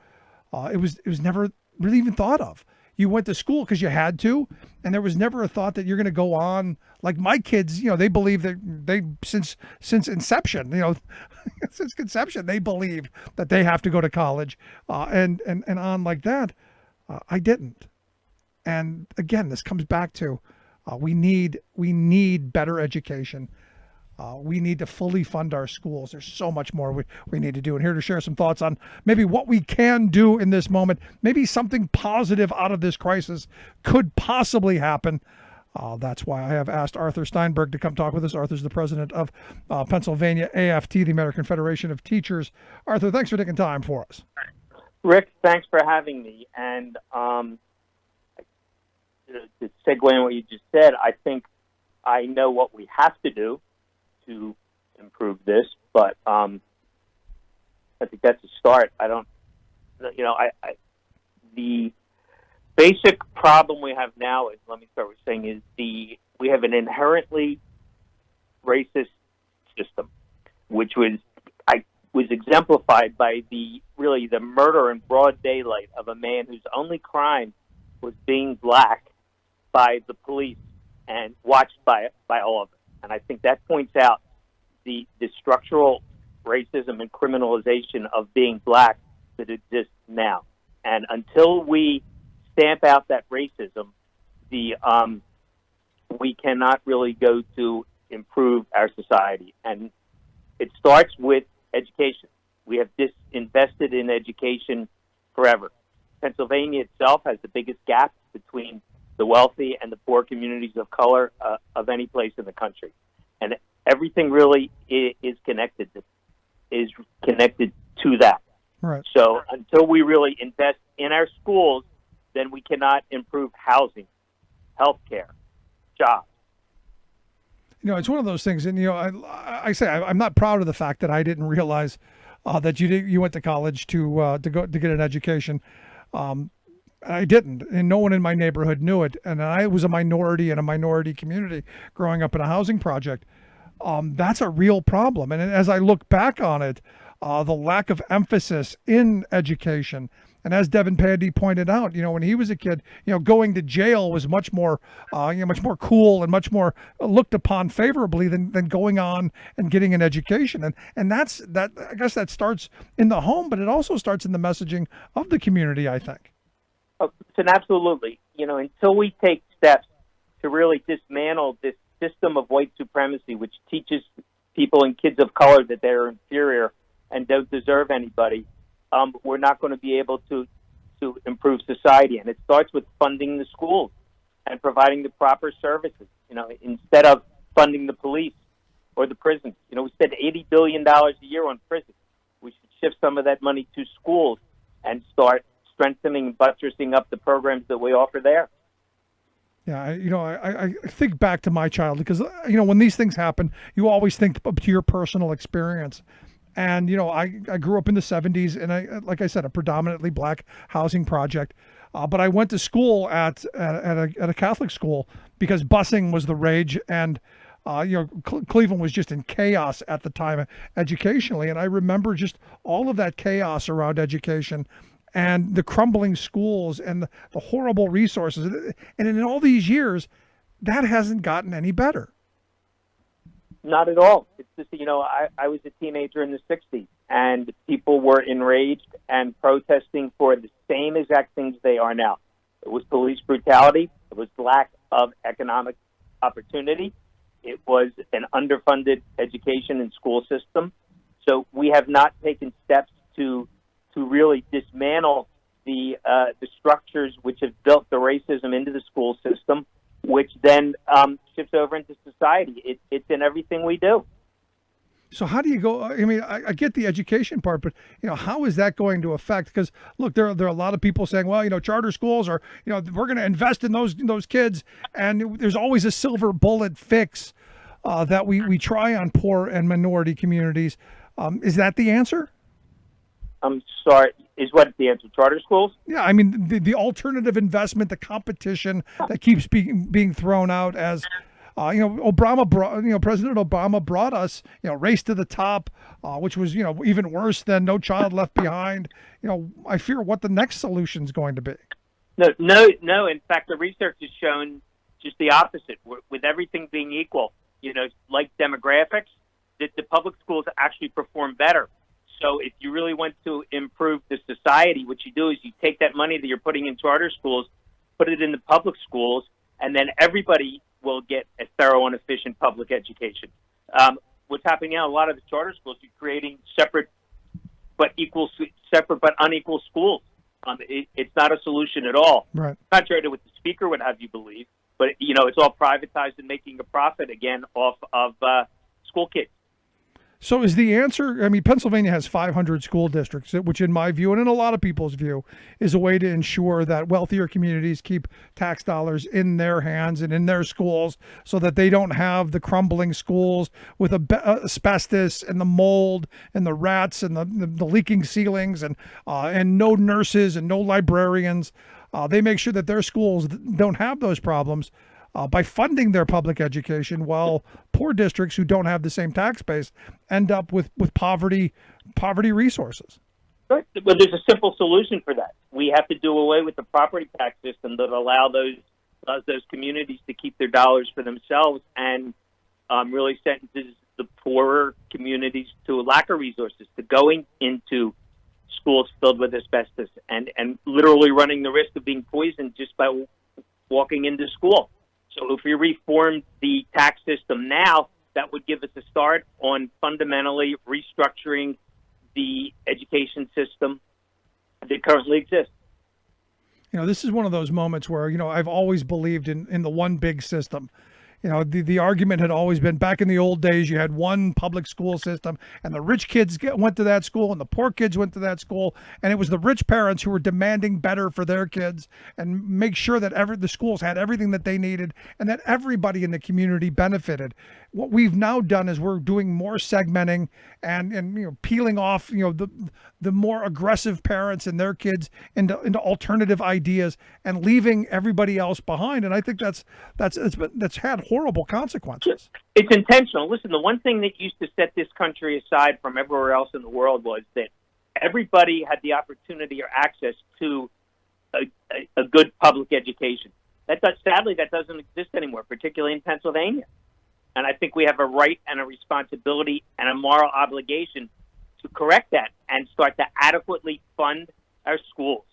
it was never really even thought of. You went to school because you had to, and there was never a thought that you're going to go on. Like my kids, they believe that since inception, since conception, they believe that they have to go to college, and on like that. I didn't. And again, this comes back to we need better education. We need to fully fund our schools. There's so much more we need to do. And here to share some thoughts on maybe what we can do in this moment, maybe something positive out of this crisis could possibly happen. That's why I have asked Arthur Steinberg to come talk with us. Arthur's the president of Pennsylvania AFT, the American Federation of Teachers. Arthur, thanks for taking time for us. Rick, thanks for having me. And to segue on what you just said, I think I know what we have to do to improve this, but I think that's a start. The basic problem we have now is, let me start with saying, is we have an inherently racist system, which was exemplified by the murder in broad daylight of a man whose only crime was being black by the police and watched by all of us. And I think that points out the structural racism and criminalization of being black that exists now. And until we stamp out that racism, we cannot really go to improve our society. And it starts with education. We have disinvested in education forever. Pennsylvania itself has the biggest gap between the wealthy and the poor communities of color of any place in the country. And everything really is connected to that. Right. So until we really invest in our schools, then we cannot improve housing, healthcare, jobs. It's one of those things, and I say I'm not proud of the fact that I didn't realize that you went to college to get an education. I didn't, and no one in my neighborhood knew it. And I was a minority in a minority community growing up in a housing project. That's a real problem. And as I look back on it, the lack of emphasis in education. And as Devin Pandey pointed out, when he was a kid, going to jail was much more cool and much more looked upon favorably than going on and getting an education. And I guess that starts in the home, but it also starts in the messaging of the community, I think. And absolutely. Until we take steps to really dismantle this system of white supremacy, which teaches people and kids of color that they're inferior and don't deserve anybody, we're not going to be able to improve society. And it starts with funding the schools and providing the proper services, instead of funding the police or the prisons. We spend $80 billion a year on prisons. We should shift some of that money to schools and start strengthening and buttressing up the programs that we offer there. Yeah, I think back to my childhood because, when these things happen, you always think to your personal experience. And, I grew up in the 70s and like I said, a predominantly black housing project. But I went to school at a Catholic school because busing was the rage. And, Cleveland was just in chaos at the time educationally. And I remember just all of that chaos around education and the crumbling schools and the horrible resources. And in all these years, that hasn't gotten any better. Not at all. It's just, I was a teenager in the 60s, and people were enraged and protesting for the same exact things they are now. It was police brutality. It was lack of economic opportunity. It was an underfunded education and school system. So we have not taken steps to really dismantle the structures which have built the racism into the school system, which then shifts over into society. It's in everything we do. So how do you go? I mean, I get the education part, but how is that going to affect? Because look, there are a lot of people saying, well, charter schools are, we're going to invest in those kids, and there's always a silver bullet fix that we try on poor and minority communities. Is that the answer? I'm sorry. Is what the answer? Charter schools? Yeah, I mean the alternative investment, the competition that keeps being thrown out as President Obama brought us, Race to the Top, which was, even worse than No Child Left Behind. I fear what the next solution is going to be. No. In fact, the research has shown just the opposite. With everything being equal, like demographics, that the public schools actually perform better. So if you really want to improve the society, what you do is you take that money that you're putting in charter schools, put it in the public schools, and then everybody will get a thorough and efficient public education. What's happening now, a lot of the charter schools, you're creating separate but unequal schools. It's not a solution at all. Right. Contrary to what the speaker would have you believe, but it's all privatized and making a profit again off of school kids. So is the answer, Pennsylvania has 500 school districts, which in my view and in a lot of people's view is a way to ensure that wealthier communities keep tax dollars in their hands and in their schools so that they don't have the crumbling schools with asbestos and the mold and the rats and the leaking ceilings and no nurses and no librarians. They make sure that their schools don't have those problems by funding their public education, while poor districts who don't have the same tax base end up with poverty resources. Right. Well, there's a simple solution for that. We have to do away with the property tax system that allows those communities to keep their dollars for themselves and really sentences the poorer communities to a lack of resources, to going into schools filled with asbestos and literally running the risk of being poisoned just by walking into school. So if we reformed the tax system now, that would give us a start on fundamentally restructuring the education system that currently exists. This is one of those moments where, I've always believed in the one big system. The argument had always been, back in the old days, you had one public school system and the rich kids went to that school and the poor kids went to that school. And it was the rich parents who were demanding better for their kids and make sure that the schools had everything that they needed and that everybody in the community benefited. What we've now done is we're doing more segmenting and peeling off, the more aggressive parents and their kids into alternative ideas and leaving everybody else behind. And I think that's had horrible consequences. It's intentional. Listen, the one thing that used to set this country aside from everywhere else in the world was that everybody had the opportunity or access to a good public education. Sadly, that doesn't exist anymore, particularly in Pennsylvania. And I think we have a right and a responsibility and a moral obligation to correct that and start to adequately fund our schools.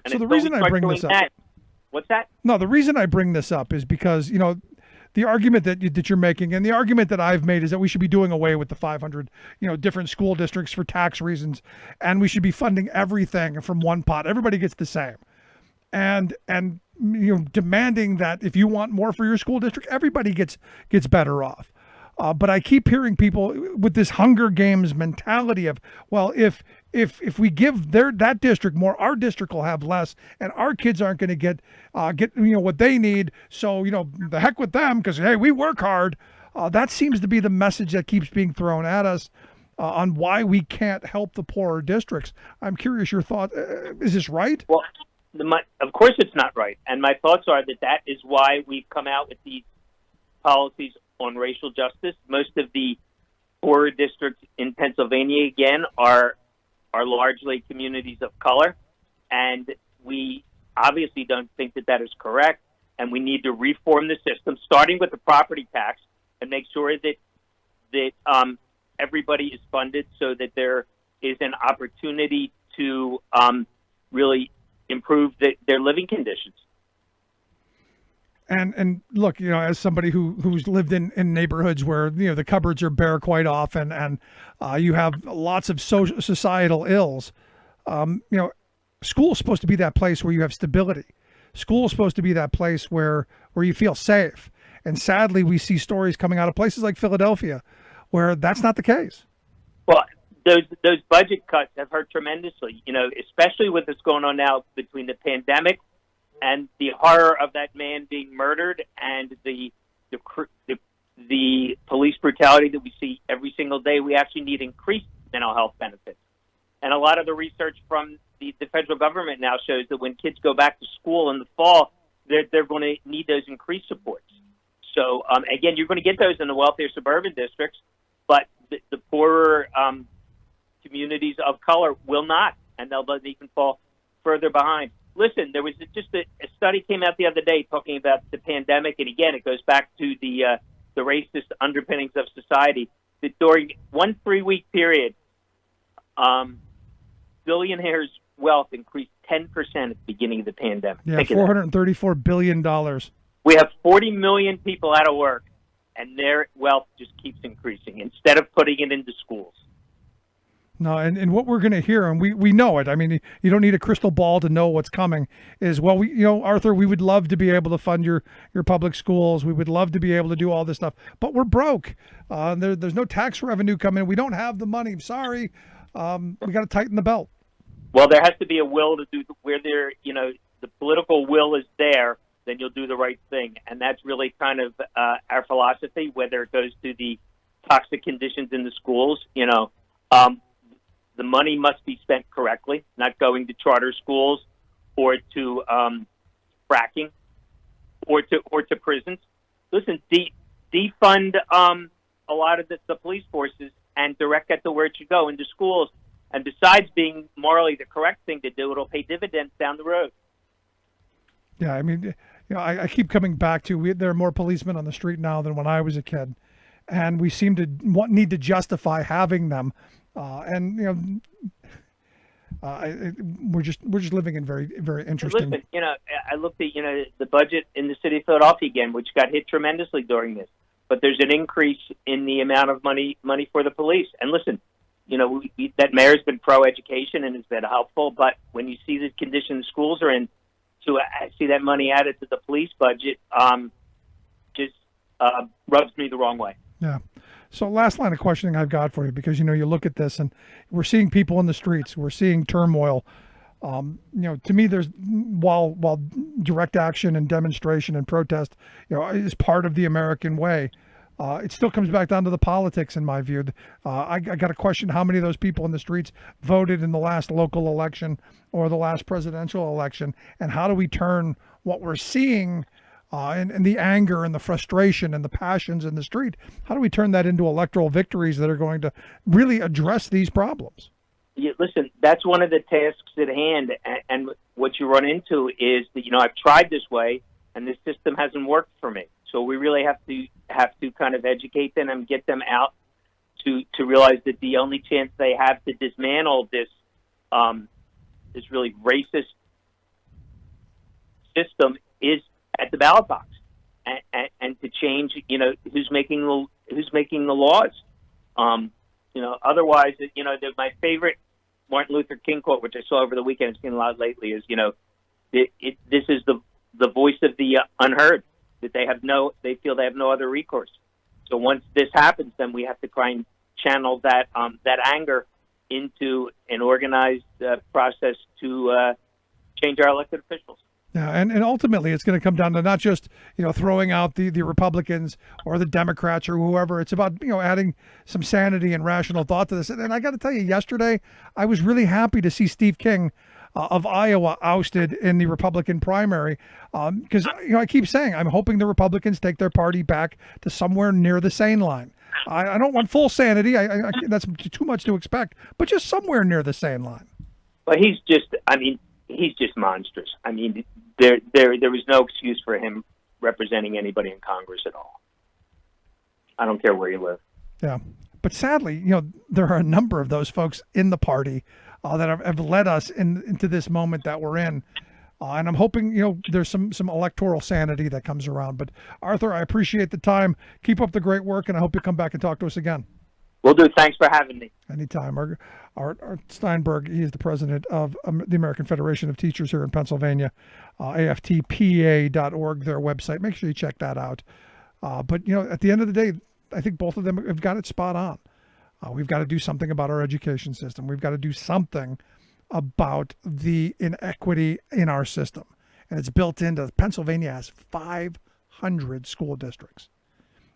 And so the reason I bring this up... What's that? No, the reason I bring this up is because, the argument that you're making and the argument that I've made is that we should be doing away with the 500, different school districts for tax reasons, and we should be funding everything from one pot. Everybody gets the same. And demanding that if you want more for your school district, everybody gets better off. But I keep hearing people with this Hunger Games mentality of, well, if we give that district more, our district will have less, and our kids aren't going to get what they need. So the heck with them, because hey, we work hard. That seems to be the message that keeps being thrown at us on why we can't help the poorer districts. I'm curious your thought. Is this right? Well, of course it's not right, and my thoughts are that is why we've come out with these policies on racial justice. Most of the poorer districts in Pennsylvania, again, are largely communities of color, and we obviously don't think that is correct, and we need to reform the system, starting with the property tax, and make sure that everybody is funded so that there is an opportunity to really improve their living conditions. And look, as somebody who's lived in neighborhoods where the cupboards are bare quite often, and you have lots of societal ills, school is supposed to be that place where you have stability. School is supposed to be that place where you feel safe. And sadly, we see stories coming out of places like Philadelphia where that's not the case. Well, those budget cuts have hurt tremendously, especially with what's going on now between the pandemic and the horror of that man being murdered and the police brutality that we see every single day. We actually need increased mental health benefits. And a lot of the research from the federal government now shows that when kids go back to school in the fall, they're going to need those increased supports. So again, you're going to get those in the wealthier suburban districts, but the poorer communities of color will not, and they'll even fall further behind. Listen, there was just a study came out the other day talking about the pandemic, and again, it goes back to the racist underpinnings of society. That during 1 3-week period, billionaires' wealth increased 10% at the beginning of the pandemic. Yeah, $434 billion. We have 40 million people out of work, and their wealth just keeps increasing instead of putting it into schools. No, and what we're going to hear, and we know it. I mean, you don't need a crystal ball to know what's coming. Is well, Arthur, we would love to be able to fund your public schools. We would love to be able to do all this stuff, but we're broke. There's no tax revenue coming. We don't have the money. I'm sorry. We got to tighten the belt. Well, there has to be a will to do where the political will is there. Then you'll do the right thing, and that's really kind of our philosophy. Whether it goes to the toxic conditions in the schools, the money must be spent correctly, not going to charter schools or to fracking or to prisons. Listen, defund a lot of the police forces and direct it to where it should go, into schools. And besides being morally the correct thing to do, it'll pay dividends down the road. Yeah, I mean, I keep coming back to there are more policemen on the street now than when I was a kid, and we seem to need to justify having them. We're just living in very, very interesting. Listen, I looked at the budget in the city of Philadelphia again, which got hit tremendously during this. But there's an increase in the amount of money for the police. And listen, that mayor's been pro-education and has been helpful. But when you see the condition schools are in, to see that money added to the police budget, just rubs me the wrong way. Yeah. So last line of questioning I've got for you, because, you look at this and we're seeing people in the streets, we're seeing turmoil. To me, there's while direct action and demonstration and protest, is part of the American way. It still comes back down to the politics, in my view. I got to question how many of those people in the streets voted in the last local election or the last presidential election, and how do we turn what we're seeing and the anger and the frustration and the passions in the street, how do we turn that into electoral victories that are going to really address these problems? Listen, that's one of the tasks at hand, and what you run into is that I've tried this way, and this system hasn't worked for me. So we really have to kind of educate them and get them out to realize that the only chance they have to dismantle this really racist system is at the ballot box, and to change who's making the laws. Otherwise, my favorite Martin Luther King quote, which I saw over the weekend, I've seen a lot lately, is this is the voice of the unheard, that they feel they have no other recourse. So once this happens, then we have to try and channel that anger into an organized process to change our elected officials. Yeah, and ultimately it's going to come down to not just throwing out the Republicans or the Democrats or whoever. It's about adding some sanity and rational thought to this. And I got to tell you, yesterday I was really happy to see Steve King of Iowa ousted in the Republican primary, because I keep saying I'm hoping the Republicans take their party back to somewhere near the sane line. I don't want full sanity. That's too much to expect, but just somewhere near the sane line. But he's just monstrous. I mean, there was no excuse for him representing anybody in Congress at all. I don't care where you live. Yeah. But sadly, there are a number of those folks in the party that have led us into this moment that we're in. And I'm hoping, there's some electoral sanity that comes around. But Arthur, I appreciate the time. Keep up the great work, and I hope you come back and talk to us again. Will do. Thanks for having me. Anytime. Art Steinberg, he is the president of the American Federation of Teachers here in Pennsylvania, aftpa.org, their website. Make sure you check that out. But, at the end of the day, I think both of them have got it spot on. We've got to do something about our education system. We've got to do something about the inequity in our system. And it's built into Pennsylvania has 500 school districts.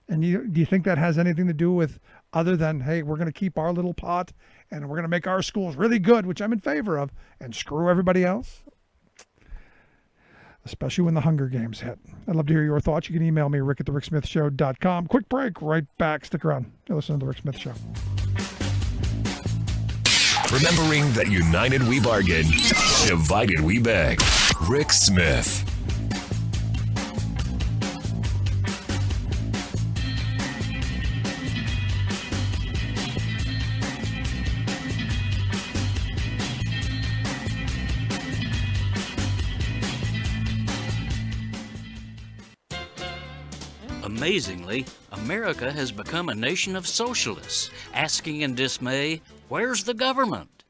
And do you think that has anything to do with other than, hey, we're going to keep our little pot and we're going to make our schools really good, which I'm in favor of, and screw everybody else? especially when the Hunger Games hit. I'd love to hear your thoughts. You can email me, rick@thericksmithshow.com. Quick break, right back. Stick around. You're listening to The Rick Smith Show. Remembering that united we bargain, divided we beg. Rick Smith. Amazingly, America has become a nation of socialists, asking in dismay, where's the government?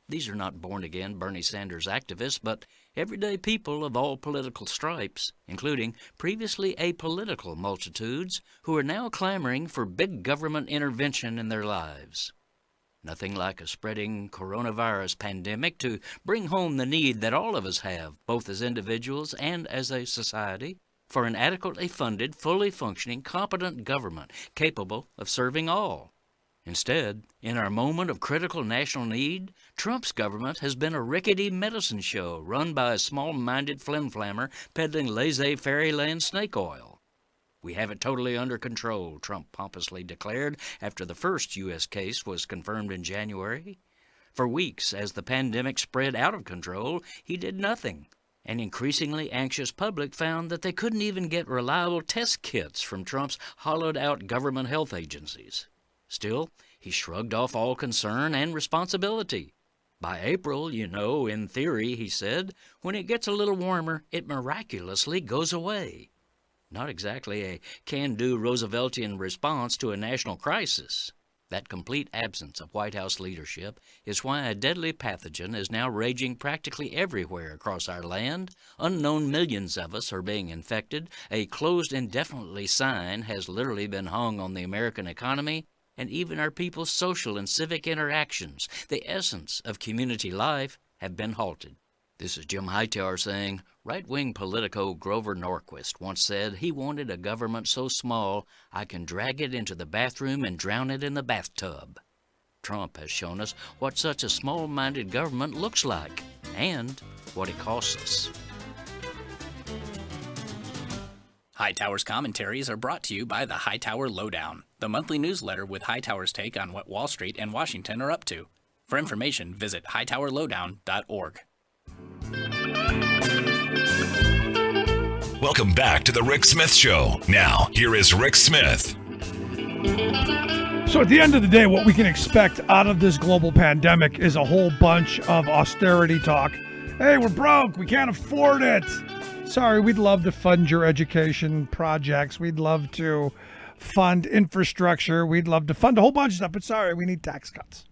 These are not born-again Bernie Sanders activists, but everyday people of all political stripes, including previously apolitical multitudes who are now clamoring for big government intervention in their lives. Nothing like a spreading coronavirus pandemic to bring home the need that all of us have, both as individuals and as a society, for an adequately funded, fully functioning, competent government capable of serving all. Instead, in our moment of critical national need, Trump's government has been a rickety medicine show run by a small-minded flimflammer peddling laissez-fairyland snake oil. We have it totally under control, Trump pompously declared after the first U.S. case was confirmed in January. For weeks, as the pandemic spread out of control, he did nothing. An increasingly anxious public found that they couldn't even get reliable test kits from Trump's hollowed-out government health agencies. Still, he shrugged off all concern and responsibility. By April, in theory, he said, when it gets a little warmer, it miraculously goes away. Not exactly a can-do Rooseveltian response to a national crisis. That complete absence of White House leadership is why a deadly pathogen is now raging practically everywhere across our land. Unknown millions of us are being infected. A closed indefinitely sign has literally been hung on the American economy, and even our people's social and civic interactions, the essence of community life, have been halted. This is Jim Hightower saying, right-wing politico Grover Norquist once said he wanted a government so small I can drag it into the bathroom and drown it in the bathtub. Trump has shown us what such a small-minded government looks like and what it costs us. Hightower's commentaries are brought to you by the Hightower Lowdown, the monthly newsletter with Hightower's take on what Wall Street and Washington are up to. For information, visit hightowerlowdown.org. Welcome back to The Rick Smith Show. Now, here is Rick Smith. So at the end of the day, what we can expect out of this global pandemic is a whole bunch of austerity talk. Hey, we're broke. We can't afford it. Sorry, we'd love to fund your education projects. We'd love to fund infrastructure. We'd love to fund a whole bunch of stuff, but sorry, we need tax cuts.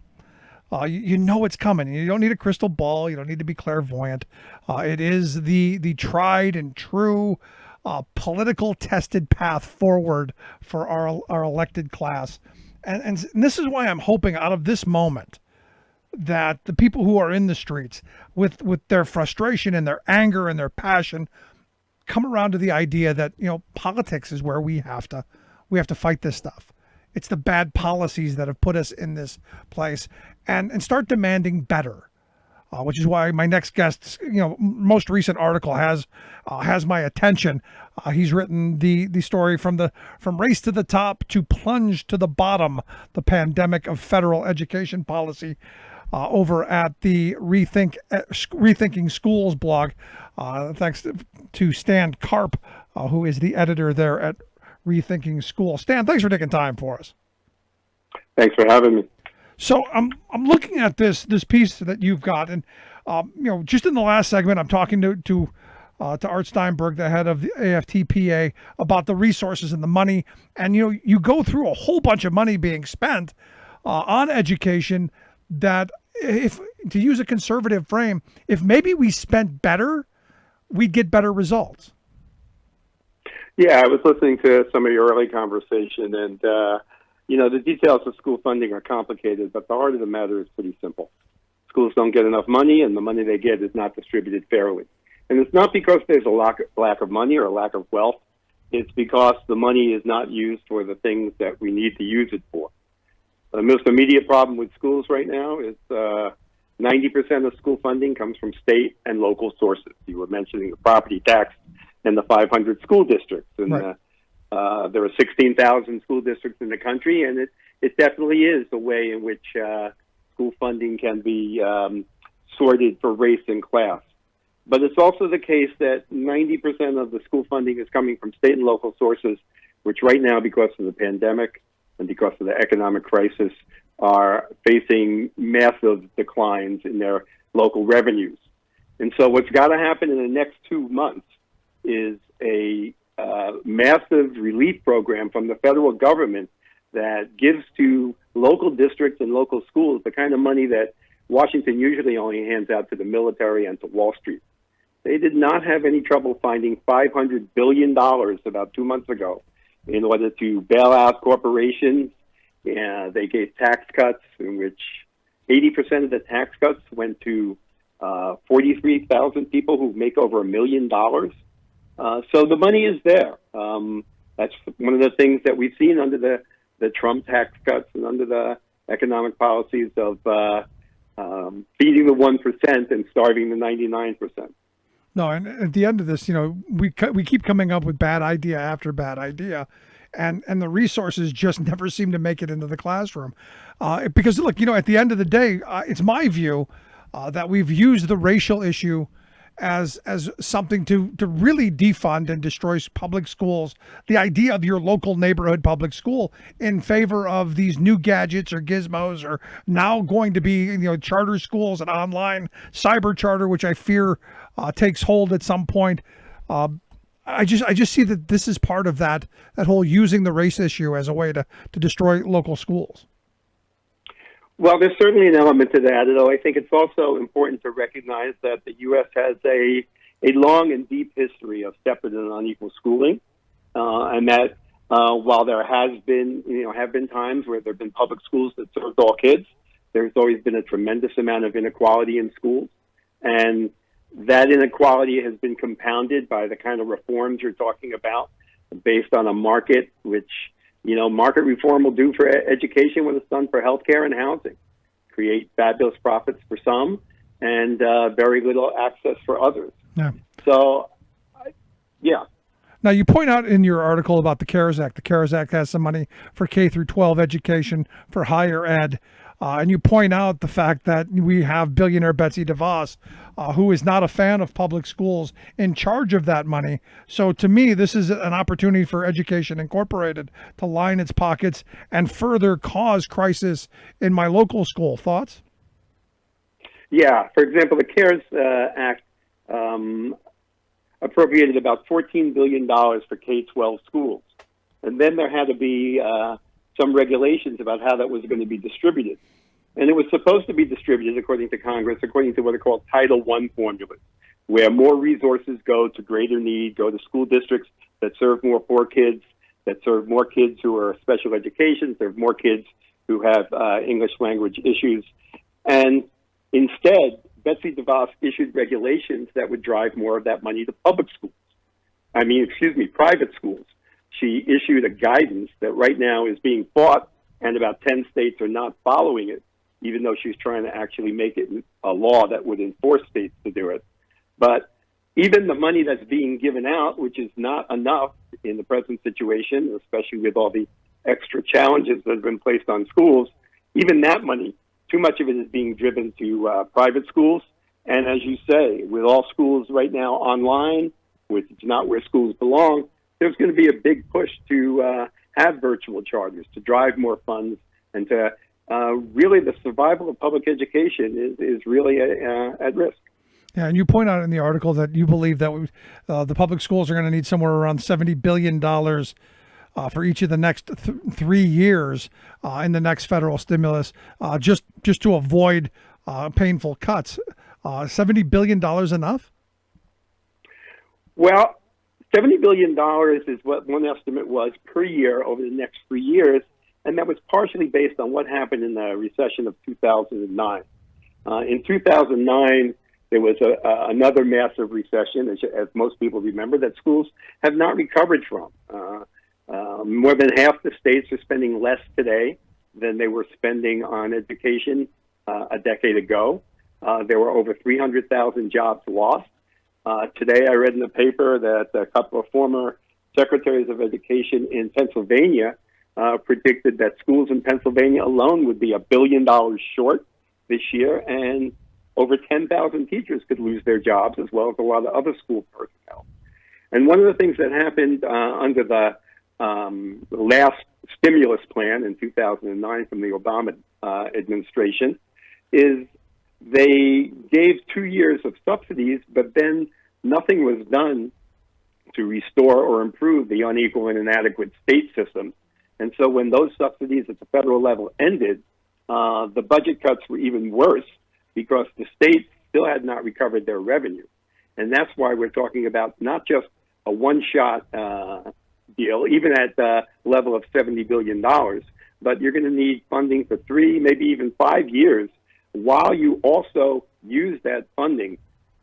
You know it's coming. You don't need a crystal ball. You don't need to be clairvoyant. It is the tried and true political tested path forward for our elected class. And this is why I'm hoping out of this moment that the people who are in the streets with their frustration and their anger and their passion come around to the idea that, politics is where we have to fight this stuff. It's the bad policies that have put us in this place, and start demanding better, which is why my next guest's most recent article has my attention. He's written the story from race to the top to plunge to the bottom, the pandemic of federal education policy, over at the Rethinking Schools blog. Thanks to Stan Karp, who is the editor there at Rethinking School. Stan, thanks for taking time for us. Thanks for having me. So I'm looking at this piece that you've got, and just in the last segment, I'm talking to Art Steinberg, the head of the AFTPA, about the resources and the money, and you go through a whole bunch of money being spent on education that, if to use a conservative frame, if maybe we spent better, we'd get better results. Yeah, I was listening to some of your early conversation, and the details of school funding are complicated, but the heart of the matter is pretty simple. Schools don't get enough money, and the money they get is not distributed fairly. And it's not because there's a lack of money or a lack of wealth. It's because the money is not used for the things that we need to use it for. The most immediate problem with schools right now is 90% of school funding comes from state and local sources. You were mentioning the property tax and the 500 school districts. And Right. there are 16,000 school districts in the country, and it definitely is a way in which school funding can be sorted for race and class. But it's also the case that 90% of the school funding is coming from state and local sources, which right now, because of the pandemic and because of the economic crisis, are facing massive declines in their local revenues. And so what's got to happen in the next 2 months is a massive relief program from the federal government that gives to local districts and local schools the kind of money that Washington usually only hands out to the military and to Wall Street. They did not have any trouble finding $500 billion about 2 months ago in order to bail out corporations. They gave tax cuts in which 80% of the tax cuts went to 43,000 people who make over $1 million. So the money is there. That's one of the things that we've seen under the Trump tax cuts and under the economic policies of feeding the 1% and starving the 99%. No, and at the end of this, we keep coming up with bad idea after bad idea, and the resources just never seem to make it into the classroom. Because look, at the end of the day, it's my view that we've used the racial issue as something to really defund and destroy public schools, the idea of your local neighborhood public school, in favor of these new gadgets or gizmos, or now going to be charter schools and online cyber charter, which I fear takes hold at some point. I just see that this is part of that whole using the race issue as a way to destroy local schools. Well, there's certainly an element to that, though I think it's also important to recognize that the U.S. has a long and deep history of separate and unequal schooling, and that while there have been times where there have been public schools that served all kids, there's always been a tremendous amount of inequality in schools, and that inequality has been compounded by the kind of reforms you're talking about, based on a market which market reform will do for education what it's done for healthcare and housing, create fabulous profits for some and very little access for others. Yeah. So, yeah. Now, you point out in your article about the CARES Act. The CARES Act has some money for K through 12 education, for higher ed. And you point out the fact that we have billionaire Betsy DeVos, who is not a fan of public schools, in charge of that money. So to me, this is an opportunity for Education Incorporated to line its pockets and further cause crisis in my local school. Thoughts? Yeah. For example, the CARES Act appropriated about $14 billion for K-12 schools. And then there had to be some regulations about how that was going to be distributed. And it was supposed to be distributed, according to Congress, according to what are called Title I formulas, where more resources go to greater need, go to school districts that serve more poor kids, that serve more kids who are special education, serve more kids who have English language issues. And instead, Betsy DeVos issued regulations that would drive more of that money to private schools. She issued a guidance that right now is being fought, and about 10 states are not following it, even though she's trying to actually make it a law that would enforce states to do it. But even the money that's being given out, which is not enough in the present situation, especially with all the extra challenges that have been placed on schools, even that money, too much of it is being driven to private schools. And as you say, with all schools right now online, which is not where schools belong, there's going to be a big push to have virtual charters, to drive more funds, and to really the survival of public education is really at risk. Yeah, and you point out in the article that you believe that the public schools are going to need somewhere around $70 billion for each of the next 3 years in the next federal stimulus, just to avoid painful cuts. $70 billion enough? Well, $70 billion is what one estimate was per year over the next 3 years, and that was partially based on what happened in the recession of 2009. In 2009, there was another massive recession, as most people remember, that schools have not recovered from. More than half the states are spending less today than they were spending on education a decade ago. There were over 300,000 jobs lost. Today, I read in the paper that a couple of former secretaries of education in Pennsylvania predicted that schools in Pennsylvania alone would be $1 billion short this year, and over 10,000 teachers could lose their jobs, as well as a lot of other school personnel. And one of the things that happened under the last stimulus plan in 2009 from the Obama administration is they gave 2 years of subsidies, but then nothing was done to restore or improve the unequal and inadequate state system. And so when those subsidies at the federal level ended, the budget cuts were even worse because the states still had not recovered their revenue. And that's why we're talking about not just a one-shot deal, even at the level of $70 billion, but you're going to need funding for 3, maybe even 5 years, while you also use that funding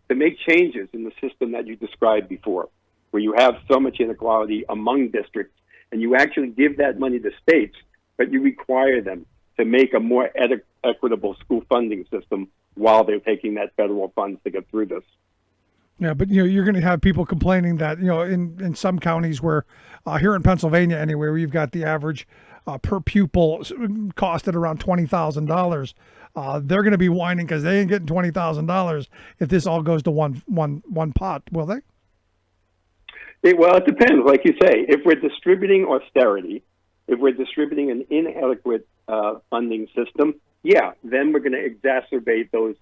to make changes in the system that you described before, where you have so much inequality among districts, and you actually give that money to states, but you require them to make a more equitable school funding system while they're taking that federal funds to get through this. Yeah, but you're going to have people complaining that in some counties where here in Pennsylvania anyway, where you've got the average per pupil cost at around $20,000, they're going to be whining because they ain't getting $20,000 if this all goes to one pot, will they? Well, it depends. Like you say, if we're distributing austerity, if we're distributing an inadequate funding system, yeah, then we're going to exacerbate those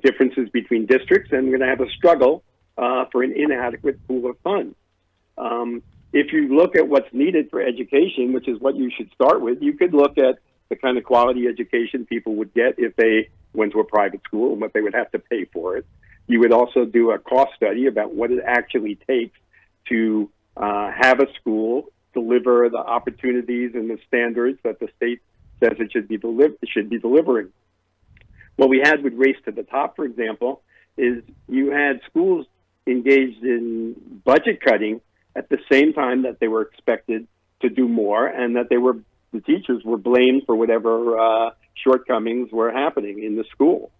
differences between districts, and we're going to have a struggle for an inadequate pool of funds. If you look at what's needed for education, which is what you should start with, you could look at the kind of quality education people would get if they went to a private school and what they would have to pay for it. You would also do a cost study about what it actually takes to have a school deliver the opportunities and the standards that the state says it should be delivering. What we had with Race to the Top, for example, is you had schools engaged in budget cutting at the same time that they were expected to do more, and that the teachers were blamed for whatever shortcomings were happening in the school.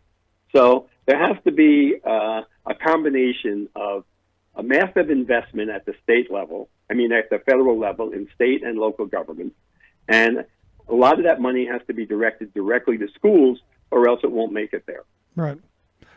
So there has to be a combination of a massive investment at the state level, at the federal level in state and local governments, and a lot of that money has to be directed directly to schools, or else it won't make it there. Right.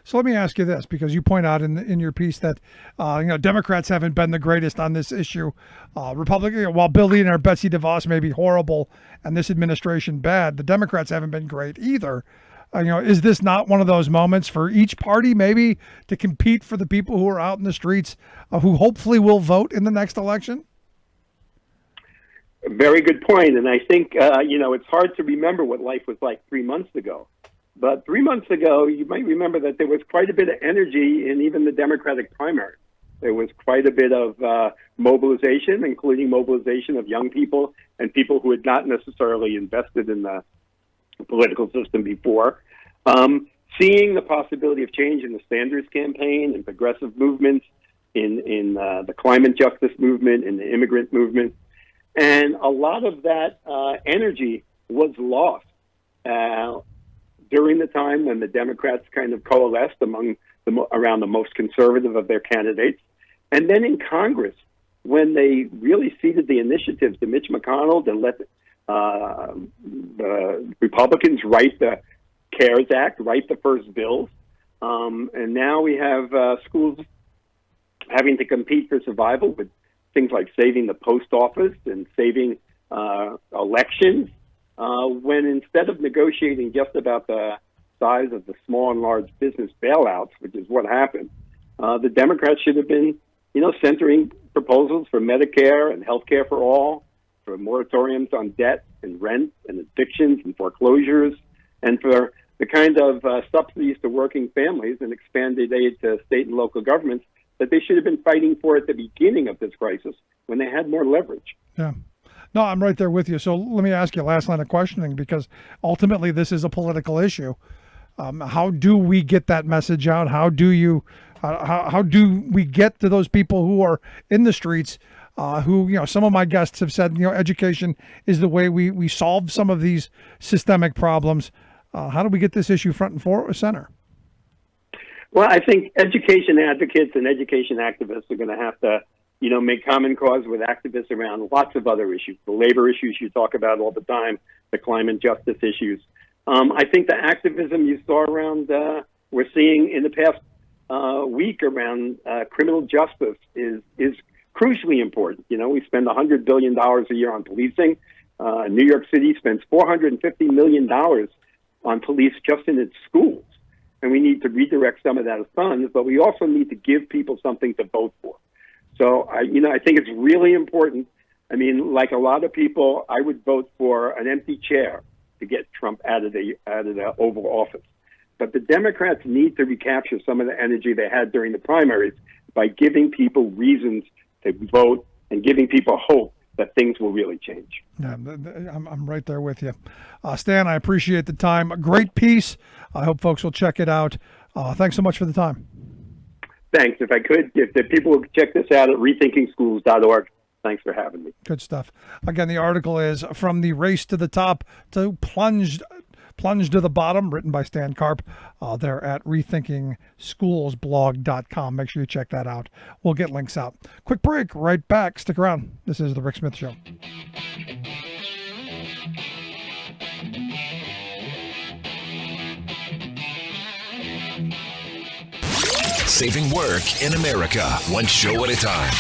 So let me ask you this, because you point out in your piece that Democrats haven't been the greatest on this issue. Republican, while billionaire Betsy DeVos may be horrible and this administration bad, the Democrats haven't been great either. Is this not one of those moments for each party maybe to compete for the people who are out in the streets who hopefully will vote in the next election? Very good point. And I think, it's hard to remember what life was like 3 months ago. But 3 months ago, you might remember that there was quite a bit of energy in even the Democratic primary. There was quite a bit of mobilization, including mobilization of young people and people who had not necessarily invested in the political system before. Seeing the possibility of change in the Sanders campaign and progressive movements, in the climate justice movement, in the immigrant movement. And a lot of that energy was lost during the time when the Democrats kind of coalesced around the most conservative of their candidates. And then in Congress, when they really ceded the initiative to Mitch McConnell and let the Republicans write the CARES Act, write the first bills. And now we have schools having to compete for survival with things like saving the post office and saving elections, when instead of negotiating just about the size of the small and large business bailouts, which is what happened, the Democrats should have been, centering proposals for Medicare and health care for all, for moratoriums on debt and rent and evictions and foreclosures, and for the kind of subsidies to working families and expanded aid to state and local governments that they should have been fighting for at the beginning of this crisis when they had more leverage. Yeah. No, I'm right there with you. So let me ask you a last line of questioning, because ultimately this is a political issue. How do we get that message out? How do we get to those people who are in the streets, who, some of my guests have said, education is the way we solve some of these systemic problems. How do we get this issue front and center? Well, I think education advocates and education activists are going to have to, make common cause with activists around lots of other issues, the labor issues you talk about all the time, the climate justice issues. I think the activism you saw around, we're seeing in the past week around criminal justice is crucially important. We spend $100 billion a year on policing. New York City spends $450 million on police just in its schools. And we need to redirect some of that funds, but we also need to give people something to vote for. So, I think it's really important. I mean, like a lot of people, I would vote for an empty chair to get Trump out of the Oval Office. But the Democrats need to recapture some of the energy they had during the primaries by giving people reasons to vote and giving people hope that things will really change. Yeah, I'm right there with you. Stan, I appreciate the time. A great piece. I hope folks will check it out. Thanks so much for the time. Thanks. If I could, if the people would check this out at rethinkingschools.org. Thanks for having me. Good stuff. Again, the article is From the Race to the Top to Plunge to the Bottom, written by Stan Karp. They're at rethinkingschools.blog.com. Make sure you check that out. We'll get links out. Quick break, right back. Stick around. This is The Rick Smith Show. Saving work in America, one show at a time.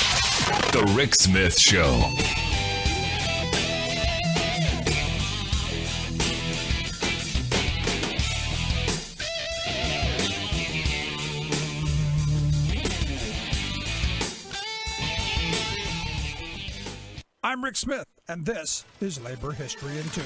The Rick Smith Show. I'm Rick Smith, and this is Labor History in 2.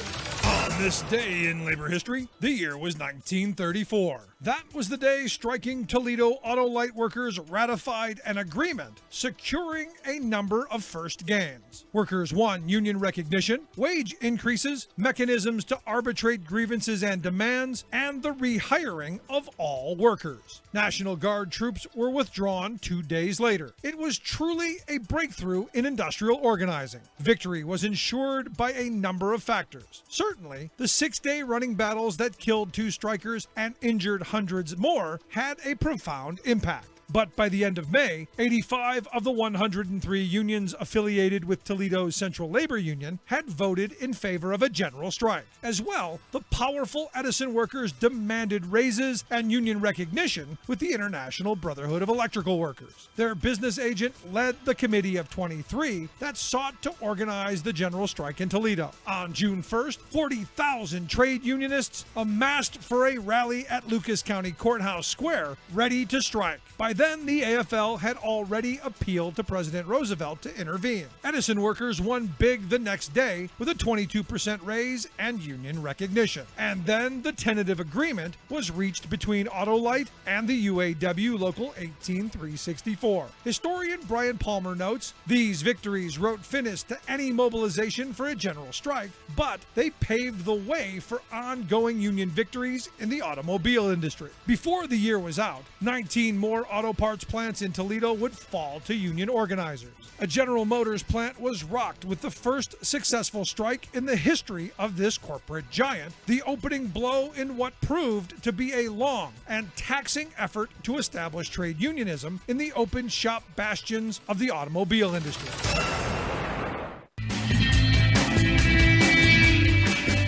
On this day in labor history, the year was 1934. That was the day striking Toledo auto light workers ratified an agreement securing a number of first gains. Workers won union recognition, wage increases, mechanisms to arbitrate grievances and demands, and the rehiring of all workers. National Guard troops were withdrawn 2 days later. It was truly a breakthrough in industrial organizing. Victory was ensured by a number of factors. Certainly, the 6-day running battles that killed 2 strikers and injured hundreds more had a profound impact. But by the end of May, 85 of the 103 unions affiliated with Toledo's Central Labor Union had voted in favor of a general strike. As well, the powerful Edison workers demanded raises and union recognition with the International Brotherhood of Electrical Workers. Their business agent led the Committee of 23 that sought to organize the general strike in Toledo. On June 1st, 40,000 trade unionists amassed for a rally at Lucas County Courthouse Square, ready to strike. By then, the AFL had already appealed to President Roosevelt to intervene. Edison workers won big the next day with a 22% raise and union recognition. And then the tentative agreement was reached between Autolite and the UAW Local 18364. Historian Brian Palmer notes, these victories wrote finis to any mobilization for a general strike, but they paved the way for ongoing union victories in the automobile industry. Before the year was out, 19 more auto parts plants in Toledo would fall to union organizers. A General Motors plant was rocked with the first successful strike in the history of this corporate giant, the opening blow in what proved to be a long and taxing effort to establish trade unionism in the open shop bastions of the automobile industry.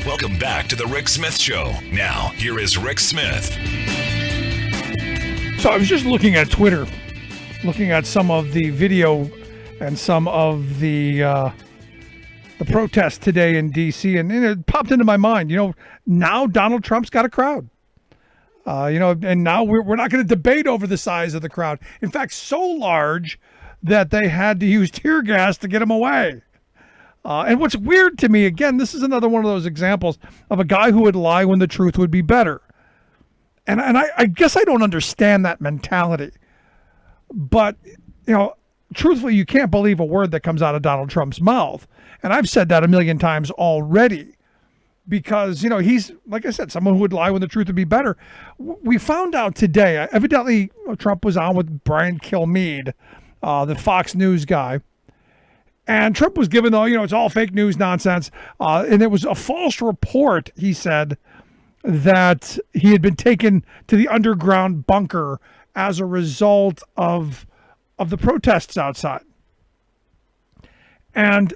Welcome back to The Rick Smith Show. Now, here is Rick Smith. So I was just looking at Twitter, looking at some of the video and some of the protests today in D.C., and it popped into my mind, now Donald Trump's got a crowd. And now we're not going to debate over the size of the crowd. In fact, so large that they had to use tear gas to get him away. And what's weird to me, again, this is another one of those examples of a guy who would lie when the truth would be better. And I guess I don't understand that mentality. But, truthfully, you can't believe a word that comes out of Donald Trump's mouth. And I've said that a million times already. Because, he's, like I said, someone who would lie when the truth would be better. We found out today, evidently Trump was on with Brian Kilmeade, the Fox News guy. And Trump was given, it's all fake news nonsense. And it was a false report, he said, that he had been taken to the underground bunker as a result of the protests outside. And,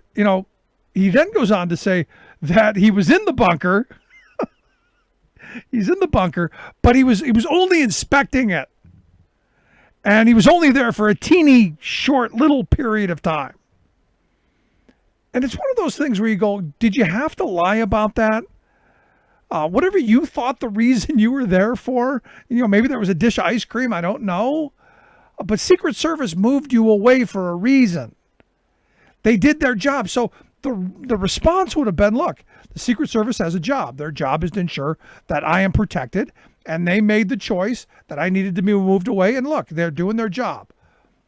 he then goes on to say that he was in the bunker. He's in the bunker, but he was only inspecting it. And he was only there for a teeny short little period of time. And it's one of those things where you go, did you have to lie about that? Whatever you thought the reason you were there for, maybe there was a dish of ice cream, I don't know. But Secret Service moved you away for a reason. They did their job. So the response would have been, look, the Secret Service has a job. Their job is to ensure that I am protected. And they made the choice that I needed to be moved away. And look, they're doing their job.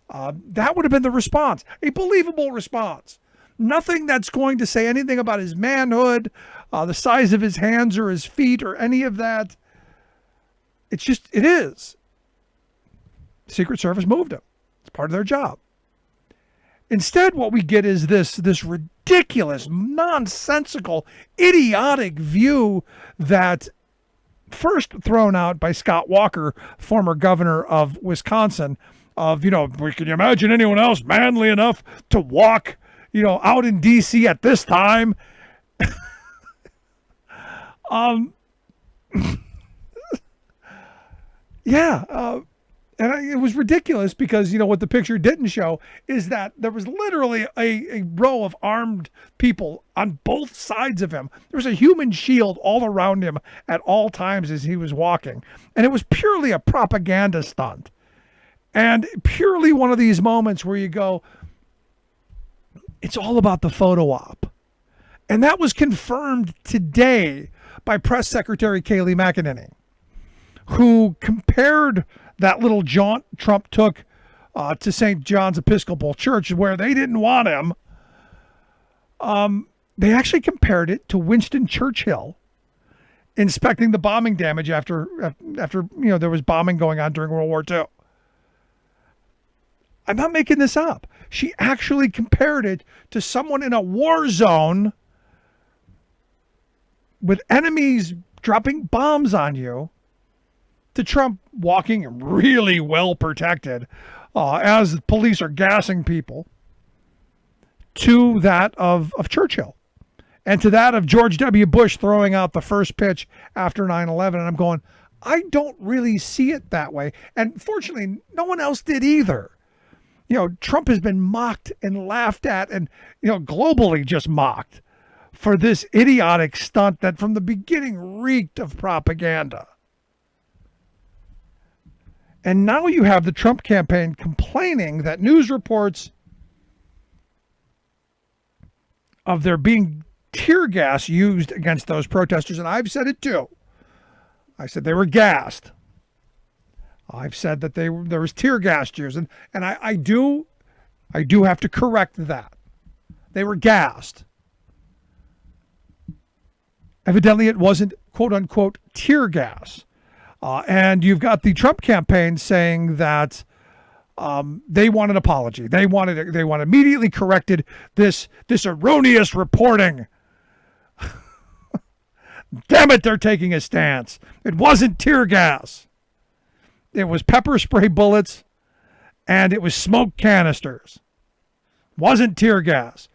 That would have been the response. A believable response. Nothing that's going to say anything about his manhood, the size of his hands or his feet or any of that. It is. Secret Service moved him. It's part of their job. Instead, what we get is this ridiculous, nonsensical, idiotic view that first thrown out by Scott Walker, former governor of Wisconsin, of, can you imagine anyone else manly enough to walk, out in D.C. at this time? And it was ridiculous because, what the picture didn't show is that there was literally a row of armed people on both sides of him. There was a human shield all around him at all times as he was walking. And it was purely a propaganda stunt. And purely one of these moments where you go, it's all about the photo op. And that was confirmed today by Press Secretary Kayleigh McEnany, who compared that little jaunt Trump took to St. John's Episcopal Church where they didn't want him. They actually compared it to Winston Churchill inspecting the bombing damage after there was bombing going on during World War II. I'm not making this up. She actually compared it to someone in a war zone with enemies dropping bombs on you, to Trump walking really well protected as the police are gassing people, to that of Churchill, and to that of George W. Bush throwing out the first pitch after 9/11. And I'm going, I don't really see it that way. And fortunately, no one else did either. Trump has been mocked and laughed at and, globally just mocked for this idiotic stunt that from the beginning reeked of propaganda. And now you have the Trump campaign complaining that news reports of there being tear gas used against those protesters, and I've said it too. I said they were gassed. I've said that there was tear gas used, and I do have to correct that. They were gassed. Evidently, it wasn't quote unquote tear gas. And you've got the Trump campaign saying that they want an apology. They want immediately corrected this erroneous reporting. Damn it, they're taking a stance. It wasn't tear gas. It was pepper spray bullets, and it was smoke canisters. Wasn't tear gas.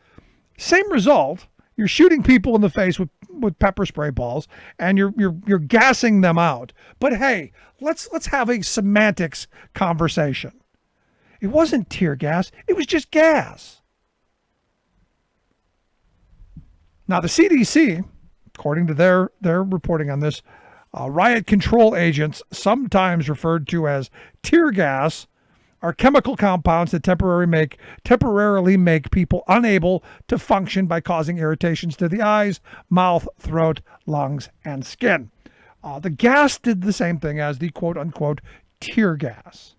Same result. You're shooting people in the face with pepper spray balls, and you're gassing them out. But hey, let's have a semantics conversation. It wasn't tear gas. It was just gas. Now the CDC, according to their reporting on this, riot control agents, sometimes referred to as tear gas, are chemical compounds that temporarily make people unable to function by causing irritations to the eyes, mouth, throat, lungs, and skin. The gas did the same thing as the quote-unquote tear gas.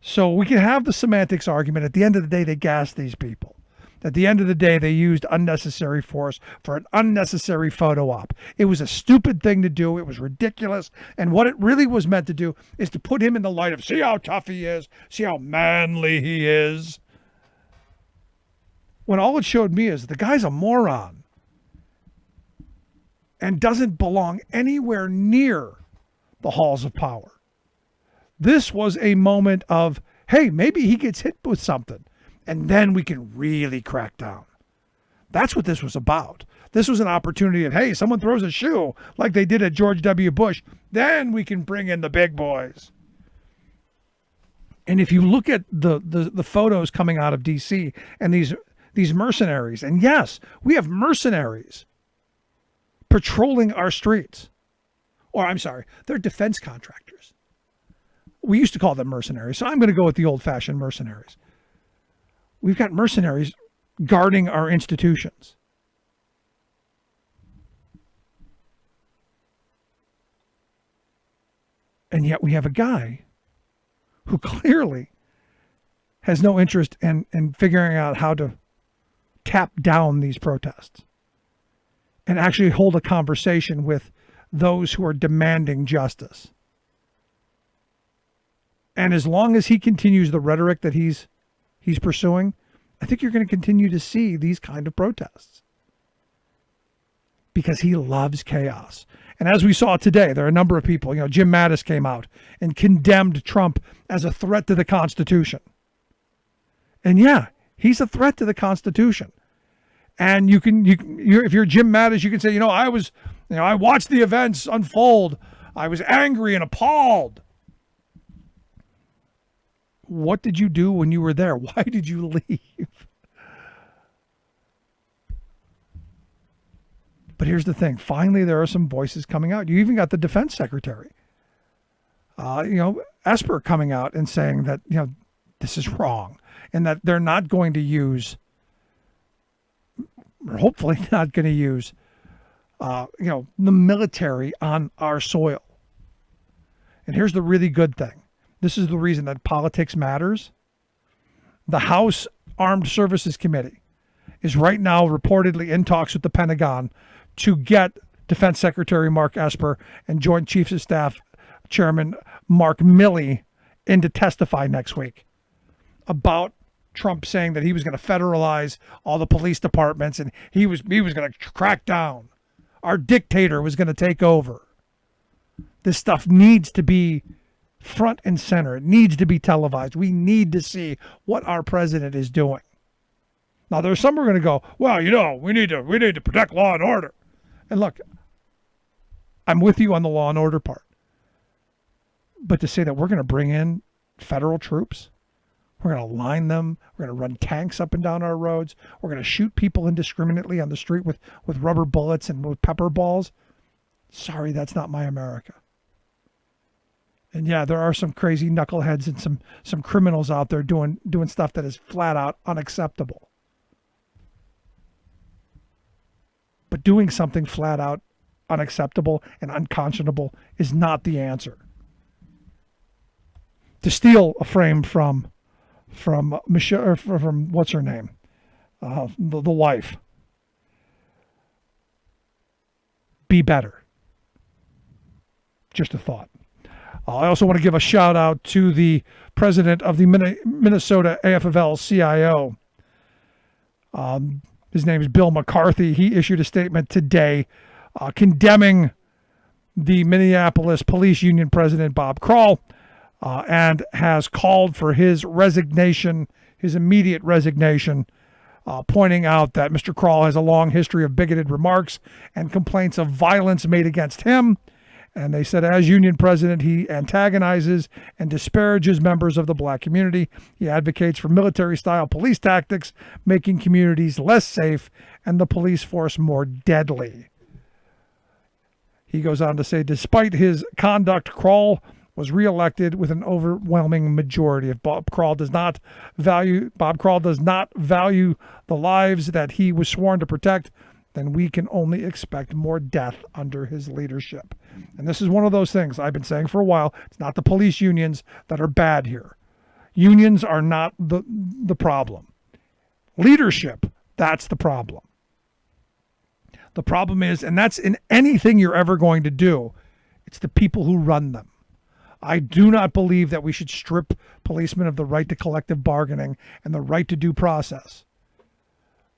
So we can have the semantics argument. At the end of the day, they gassed these people. At the end of the day, they used unnecessary force for an unnecessary photo op. It was a stupid thing to do. It was ridiculous. And what it really was meant to do is to put him in the light of, see how tough he is, see how manly he is. When all it showed me is the guy's a moron. and doesn't belong anywhere near the halls of power. This was a moment of, hey, maybe he gets hit with something, and then we can really crack down. That's what this was about. This was an opportunity of, hey, someone throws a shoe like they did at George W. Bush, then we can bring in the big boys. And if you look at the photos coming out of D.C. and these mercenaries, and yes, we have mercenaries patrolling our streets. Or I'm sorry, they're defense contractors. We used to call them mercenaries, so I'm going to go with the old-fashioned mercenaries. We've got mercenaries guarding our institutions. And yet we have a guy who clearly has no interest in figuring out how to tap down these protests and actually hold a conversation with those who are demanding justice. And as long as he continues the rhetoric that he's pursuing, I think you're going to continue to see these kind of protests because he loves chaos. And as we saw today, there are a number of people, Jim Mattis came out and condemned Trump as a threat to the Constitution. And yeah, he's a threat to the Constitution. And if you're Jim Mattis, you can say, I watched the events unfold. I was angry and appalled. What did you do when you were there? Why did you leave? But here's the thing. Finally, there are some voices coming out. You even got the defense secretary, Esper coming out and saying that, this is wrong and that they're not going to use, or hopefully not going to use, the military on our soil. And here's the really good thing. This is the reason that politics matters. The House Armed Services Committee is right now reportedly in talks with the Pentagon to get Defense Secretary Mark Esper and Joint Chiefs of Staff Chairman Mark Milley in to testify next week about Trump saying that he was going to federalize all the police departments and he was going to crack down. Our dictator was going to take over. This stuff needs to be front and center. It needs to be televised. We need to see what our president is doing. Now, there's some who are going to go, well, we need to protect law and order. And look, I'm with you on the law and order part. But to say that we're going to bring in federal troops, we're going to line them, we're going to run tanks up and down our roads, we're going to shoot people indiscriminately on the street with rubber bullets and with pepper balls. Sorry, that's not my America. And yeah, there are some crazy knuckleheads and some criminals out there doing stuff that is flat out unacceptable. But doing something flat out unacceptable and unconscionable is not the answer. To steal a frame from Michelle, or from what's her name, the wife. Be better. Just a thought. I also want to give a shout out to the president of the Minnesota AFL-CIO. His name is Bill McCarthy. He issued a statement today condemning the Minneapolis Police Union president, Bob Krall, and has called for his resignation, his immediate resignation, pointing out that Mr. Krall has a long history of bigoted remarks and complaints of violence made against him. And they said, as union president, he antagonizes and disparages members of the black community. He advocates for military-style police tactics, making communities less safe and the police force more deadly. He goes on to say, despite his conduct, Krall was reelected with an overwhelming majority. If Bob Krall does not value the lives that he was sworn to protect, then we can only expect more death under his leadership. And this is one of those things I've been saying for a while. It's not the police unions that are bad here. Unions are not the problem. Leadership, that's the problem. The problem is, and that's in anything you're ever going to do, it's the people who run them. I do not believe that we should strip policemen of the right to collective bargaining and the right to due process.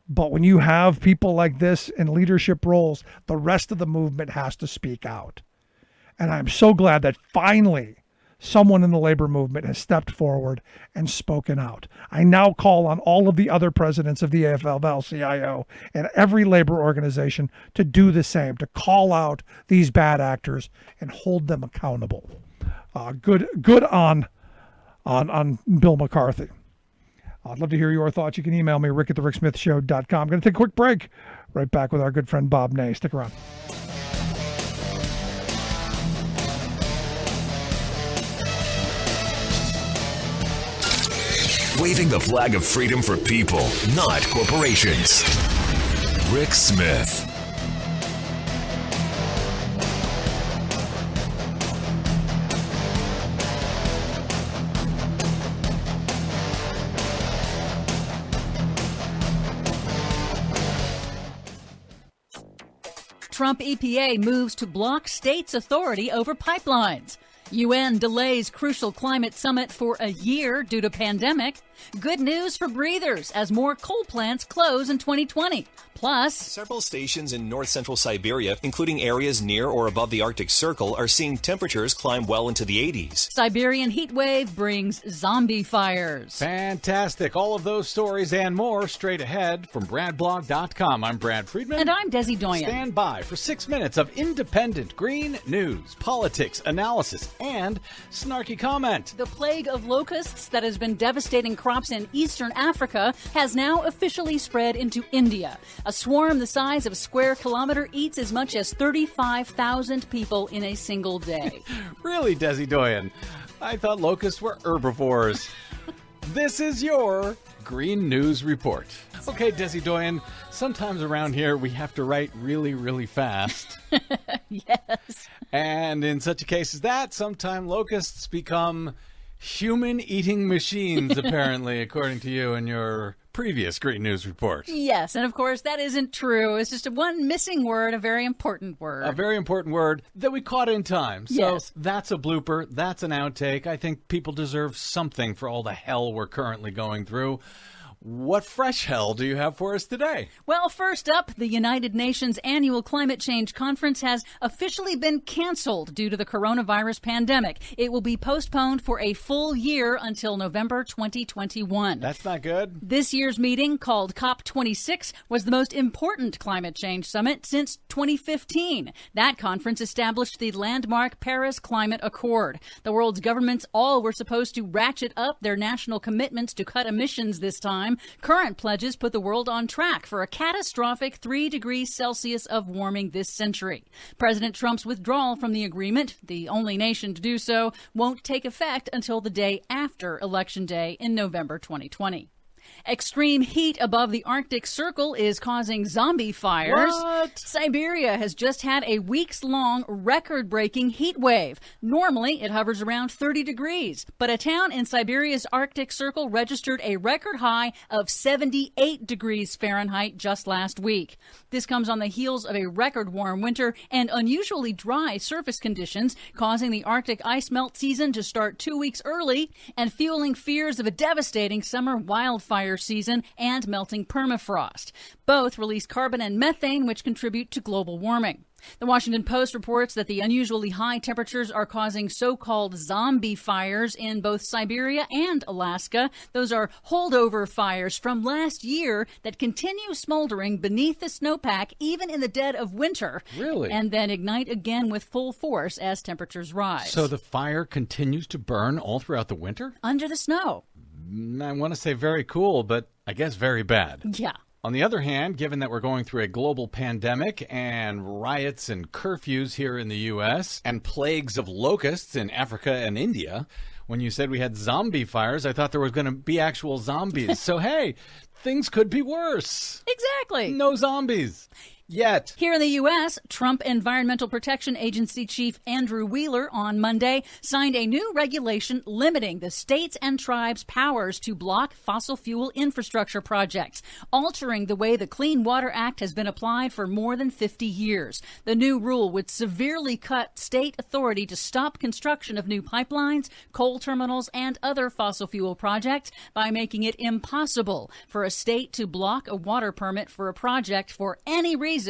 But when you have people like this in leadership roles, the rest of the movement has to speak out. And I'm so glad that finally someone in the labor movement has stepped forward and spoken out. I now call on all of the other presidents of the AFL-CIO and every labor organization to do the same, to call out these bad actors and hold them accountable. Good on Bill McCarthy. I'd love to hear your thoughts. You can email me, rick@thericksmithshow.com. I'm going to take a quick break. Right back with our good friend Bob Ney. Stick around. Waving the flag of freedom for people, not corporations. Rick Smith. Trump EPA moves to block states' authority over pipelines. UN delays crucial climate summit for a year due to pandemic. Good news for breathers as more coal plants close in 2020. Plus, several stations in north-central Siberia, including areas near or above the Arctic Circle, are seeing temperatures climb well into the 80s. Siberian heat wave brings zombie fires. Fantastic. All of those stories and more straight ahead from BradBlog.com. I'm Brad Friedman. And I'm Desi Doyen. Stand by for 6 minutes of independent green news, politics, analysis, and snarky comment. The plague of locusts that has been devastating crops in eastern Africa has now officially spread into India. A swarm the size of a square kilometer eats as much as 35,000 people in a single day. Really, Desi Doyen? I thought locusts were herbivores. This is your Green News Report. Okay, Desi Doyen, sometimes around here we have to write really, really fast. Yes. And in such a case as that, sometimes locusts become human-eating machines, apparently, according to you in your previous Green News Report. Yes, and of course that isn't true. It's just one missing word, a very important word. A very important word that we caught in time. So yes. That's a blooper. That's an outtake. I think people deserve something for all the hell we're currently going through. What fresh hell do you have for us today? Well, first up, the United Nations Annual Climate Change Conference has officially been canceled due to the coronavirus pandemic. It will be postponed for a full year until November 2021. That's not good. This year's meeting, called COP26, was the most important climate change summit since 2015. That conference established the landmark Paris Climate Accord. The world's governments all were supposed to ratchet up their national commitments to cut emissions this time. Current pledges put the world on track for a catastrophic 3 degrees Celsius of warming this century. President Trump's withdrawal from the agreement, the only nation to do so, won't take effect until the day after Election Day in November 2020. Extreme heat above the Arctic Circle is causing zombie fires. What? Siberia has just had a weeks-long record-breaking heat wave. Normally, it hovers around 30 degrees, but a town in Siberia's Arctic Circle registered a record high of 78 degrees Fahrenheit just last week. This comes on the heels of a record warm winter and unusually dry surface conditions, causing the Arctic ice melt season to start 2 weeks early and fueling fears of a devastating summer wildfire season and melting permafrost. Both release carbon and methane, which contribute to global warming. The Washington Post reports that the unusually high temperatures are causing so-called zombie fires in both Siberia and Alaska. Those are holdover fires from last year that continue smoldering beneath the snowpack even in the dead of winter. Really? And then ignite again with full force as temperatures rise. So the fire continues to burn all throughout the winter? Under the snow. I want to say very cool, but I guess very bad. Yeah. On the other hand, given that we're going through a global pandemic and riots and curfews here in the U.S. and plagues of locusts in Africa and India, when you said we had zombie fires, I thought there was going to be actual zombies. So, hey, things could be worse. Exactly. No zombies. Yet. Here in the U.S., Trump Environmental Protection Agency Chief Andrew Wheeler on Monday signed a new regulation limiting the states and tribes' powers to block fossil fuel infrastructure projects, altering the way the Clean Water Act has been applied for more than 50 years. The new rule would severely cut state authority to stop construction of new pipelines, coal terminals, and other fossil fuel projects by making it impossible for a state to block a water permit for a project for any reason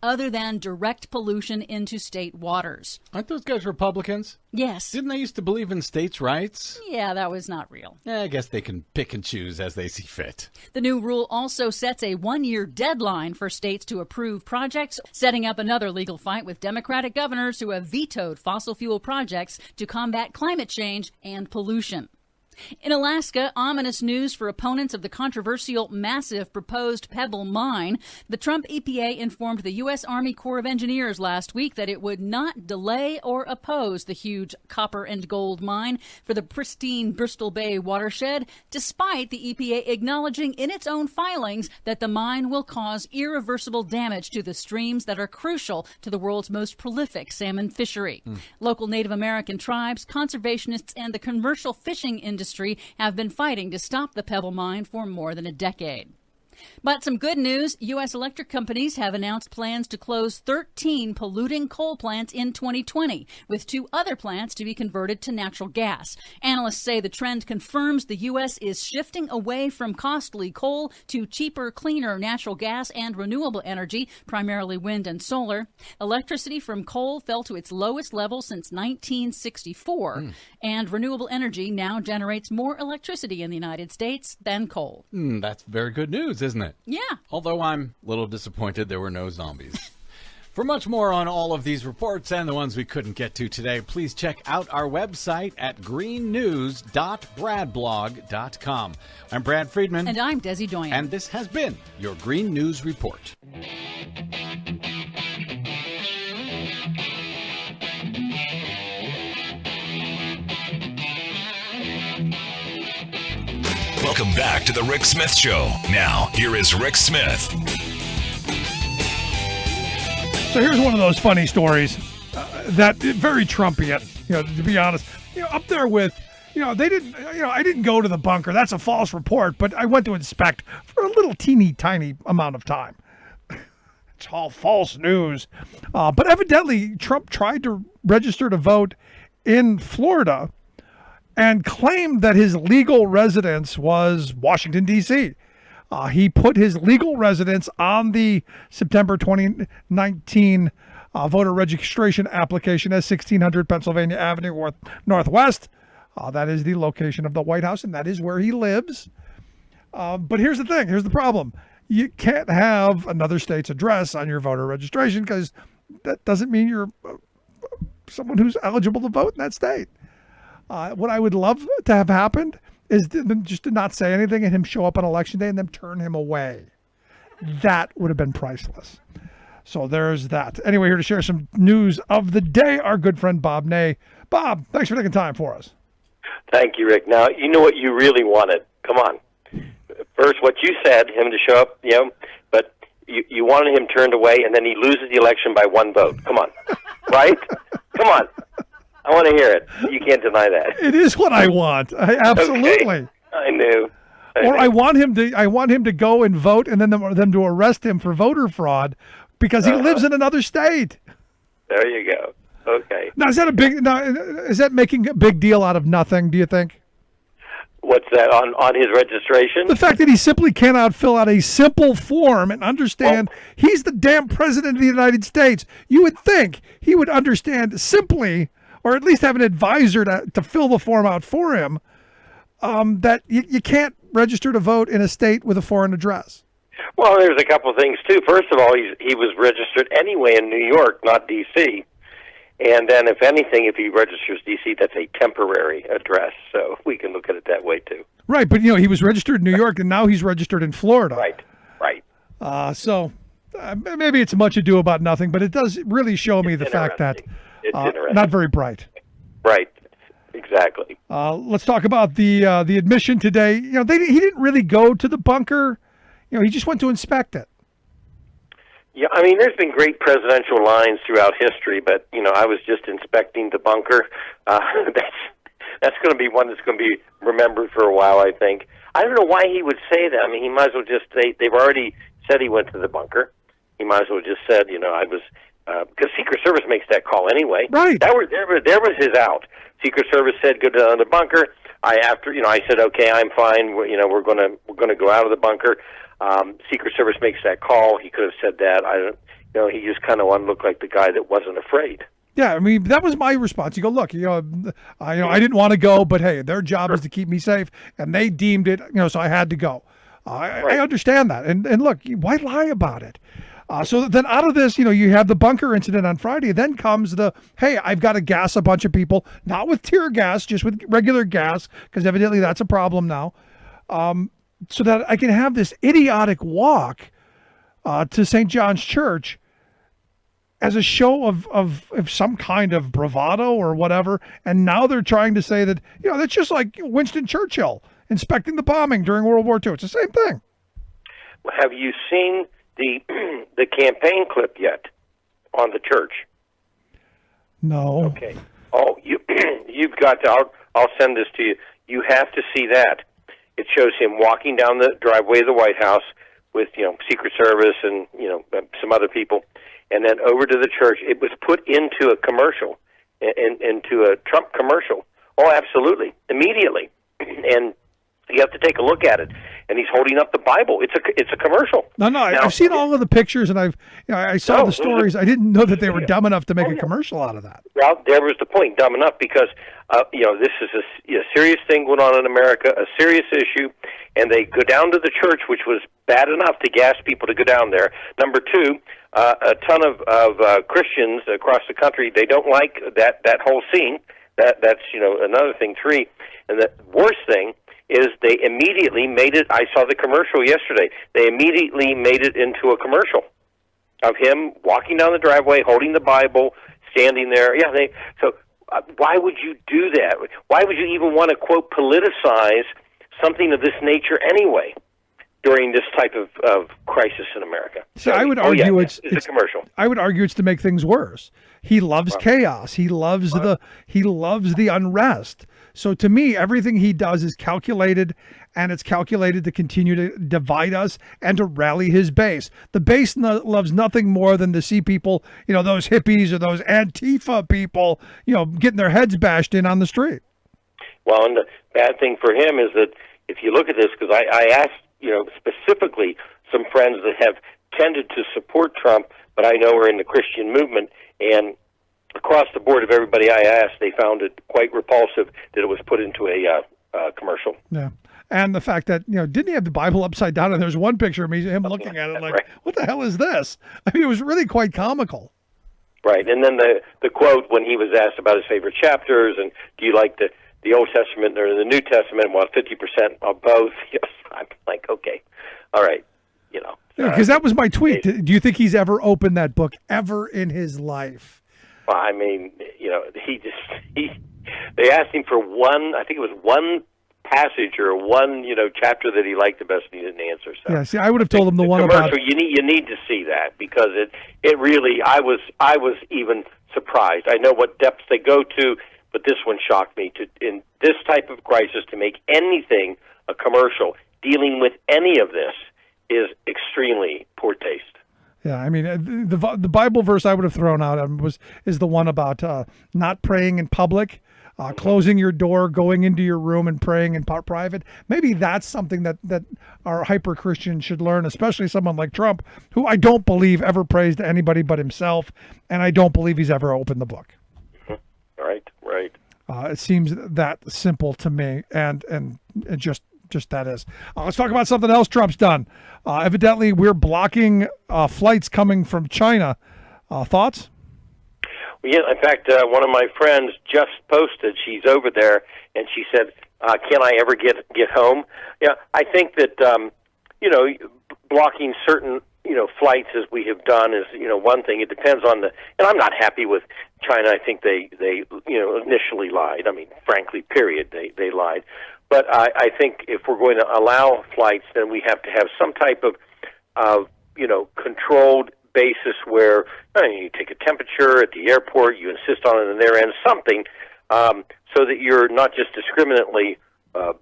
other than direct pollution into state waters. Aren't those guys Republicans? Yes. Didn't they used to believe in states' rights? Yeah, that was not real. I guess they can pick and choose as they see fit. The new rule also sets a one-year deadline for states to approve projects, setting up another legal fight with Democratic governors who have vetoed fossil fuel projects to combat climate change and pollution. In Alaska, ominous news for opponents of the controversial massive proposed Pebble mine. The Trump EPA informed the U.S. Army Corps of Engineers last week that it would not delay or oppose the huge copper and gold mine for the pristine Bristol Bay watershed, despite the EPA acknowledging in its own filings that the mine will cause irreversible damage to the streams that are crucial to the world's most prolific salmon fishery. Local Native American tribes, conservationists, and the commercial fishing industry have been fighting to stop the Pebble mine for more than a decade. But some good news, U.S. electric companies have announced plans to close 13 polluting coal plants in 2020, with 2 other plants to be converted to natural gas. Analysts say the trend confirms the U.S. is shifting away from costly coal to cheaper, cleaner natural gas and renewable energy, primarily wind and solar. Electricity from coal fell to its lowest level since 1964, and renewable energy now generates more electricity in the United States than coal. That's very good news, isn't it? Yeah. Although I'm a little disappointed there were no zombies. For much more on all of these reports and the ones we couldn't get to today, please check out our website at greennews.bradblog.com. I'm Brad Friedman. And I'm Desi Doyen. And this has been your Green News Report. Welcome back to the Rick Smith Show. Now, here is Rick Smith. So here's one of those funny stories that very Trumpian, to be honest. Up there with, I didn't go to the bunker. That's a false report, but I went to inspect for a little teeny tiny amount of time. It's all false news. But evidently, Trump tried to register to vote in Florida and claimed that his legal residence was Washington, D.C. He put his legal residence on the September 2019 voter registration application as 1600 Pennsylvania Avenue Northwest. That is the location of the White House, and that is where he lives. But here's the thing. Here's the problem. You can't have another state's address on your voter registration because that doesn't mean you're someone who's eligible to vote in that state. What I would love to have happened is just to not say anything and him show up on election day and then turn him away. That would have been priceless. So there's that. Anyway, here to share some news of the day, our good friend Bob Ney. Bob, thanks for taking time for us. Thank you, Rick. Now, you know what you really wanted. Come on. First, what you said, him to show up, but you wanted him turned away, and then he loses the election by 1 vote. Come on. Right? Come on. I want to hear it. You can't deny that. It is what I want. Absolutely. Okay. I knew. I want him to go and vote, and then them to arrest him for voter fraud because he lives in another state. There you go. Okay. Now is that making a big deal out of nothing? Do you think? What's that on his registration? The fact that he simply cannot fill out a simple form and understand he's the damn president of the United States. You would think he would understand simply, or at least have an advisor to fill the form out for him, that you can't register to vote in a state with a foreign address. Well, there's a couple of things, too. First of all, he was registered anyway in New York, not D.C., and then, if anything, if he registers D.C., that's a temporary address, so we can look at it that way, too. Right, but, he was registered in New York, and now he's registered in Florida. Right. So maybe it's much ado about nothing, but it does really show me the fact that not very bright. Right, exactly. Let's talk about the admission today. He didn't really go to the bunker. He just went to inspect it. Yeah, I mean, there's been great presidential lines throughout history, but I was just inspecting the bunker. That's going to be one that's going to be remembered for a while, I think. I don't know why he would say that. I mean, he might as well just say they've already said he went to the bunker. He might as well just said, I was, because Secret Service makes that call anyway. Right. There was his out. Secret Service said go to the bunker. I said okay, I'm fine. We're gonna go out of the bunker. Secret Service makes that call. He could have said that. He just kind of wanted to look like the guy that wasn't afraid. Yeah, I mean, that was my response. You go, look, I didn't want to go, but hey, their job is to keep me safe, and they deemed it, so I had to go. I understand that, and look, why lie about it? So then out of this, you have the bunker incident on Friday. Then comes hey, I've got to gas a bunch of people, not with tear gas, just with regular gas, because evidently that's a problem now. So that I can have this idiotic walk to St. John's Church as a show of some kind of bravado or whatever. And now they're trying to say that, that's just like Winston Churchill inspecting the bombing during World War II. It's the same thing. Have you seen the campaign clip yet on the church? No. Okay. Oh, you've got to. I'll send this to you. You have to see that. It shows him walking down the driveway of the White House with Secret Service and some other people, and then over to the church. It was put into a commercial, into a Trump commercial. Oh, absolutely, immediately, and you have to take a look at it. And he's holding up the Bible. It's a commercial. No, I've seen all of the pictures, and I saw the stories. I didn't know that they were dumb enough to make a commercial out of that. Well, there was the point, dumb enough, because this is a serious thing going on in America, a serious issue, and they go down to the church, which was bad enough to gas people to go down there. Number two, a ton of Christians across the country, they don't like that whole scene. That's another thing. Three, and the worst thing is they immediately made it. I saw the commercial yesterday. They immediately made it into a commercial of him walking down the driveway, holding the Bible, standing there. Yeah, so why would you do that? Why would you even want to, quote, politicize something of this nature anyway during this type of crisis in America? So I would argue it's a commercial. I would argue it's to make things worse. He loves chaos. He loves the unrest. So to me, everything he does is calculated, and it's calculated to continue to divide us and to rally his base. The base loves nothing more than to see people, those hippies or those Antifa people, getting their heads bashed in on the street. Well, and the bad thing for him is that if you look at this, because I asked, specifically some friends that have tended to support Trump, but I know are in the Christian movement, and across the board of everybody I asked, they found it quite repulsive that it was put into a commercial. Yeah. And the fact that, didn't he have the Bible upside down? And there's one picture of him looking at it like, right. What the hell is this? I mean, it was really quite comical. Right. And then the quote when he was asked about his favorite chapters and do you like the Old Testament or the New Testament? Well, 50% of both. I'm like, okay, all right, Because that was my tweet. Do you think he's ever opened that book ever in his life? Well, I mean, they asked him for one, I think it was one passage or one, chapter that he liked the best, and he didn't answer. So yeah, see, I would have told him the one commercial, about. You need to see that because it really, I was even surprised. I know what depths they go to, but this one shocked me. In this type of crisis, to make anything a commercial dealing with any of this is extremely poor taste. Yeah, I mean, the Bible verse I would have thrown out is the one about not praying in public, closing your door, going into your room and praying in private. Maybe that's something that our hyper-Christians should learn, especially someone like Trump, who I don't believe ever prays to anybody but himself, and I don't believe he's ever opened the book. Right. It seems that simple to me, and just that is. Let's talk about something else Trump's done. Evidently, we're blocking flights coming from China. Thoughts? Well, yeah, in fact, one of my friends just posted. She's over there, and she said, "Can I ever get home?" Yeah, I think that blocking certain flights as we have done is one thing. It depends on and I'm not happy with China. I think they initially lied. I mean, frankly, period. They lied. But I think if we're going to allow flights, then we have to have some type of controlled basis where you take a temperature at the airport, you insist on it on their end, something, so that you're not just discriminately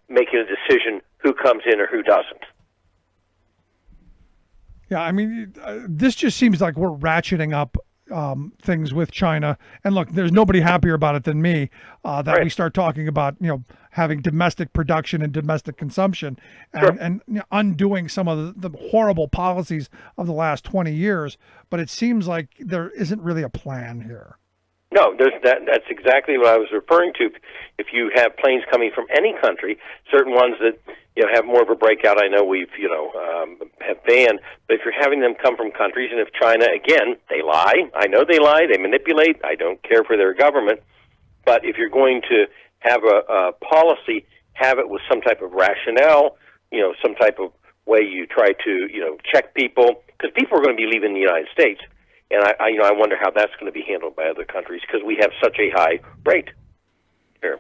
making a decision who comes in or who doesn't. Yeah, I mean, this just seems like we're ratcheting up things with China. And look, there's nobody happier about it than me, that Right. we start talking about, having domestic production and domestic consumption and undoing some of the horrible policies of the last 20 years. But it seems like there isn't really a plan here. No, that's exactly what I was referring to. If you have planes coming from any country, certain ones that have more of a breakout, I know we've have banned. But if you're having them come from countries, and if China, again, they lie. I know they lie. They manipulate. I don't care for their government. But if you're going to have a policy, have it with some type of rationale. Some type of way you try to check people, because people are going to be leaving the United States. And I wonder how that's going to be handled by other countries, because we have such a high rate here.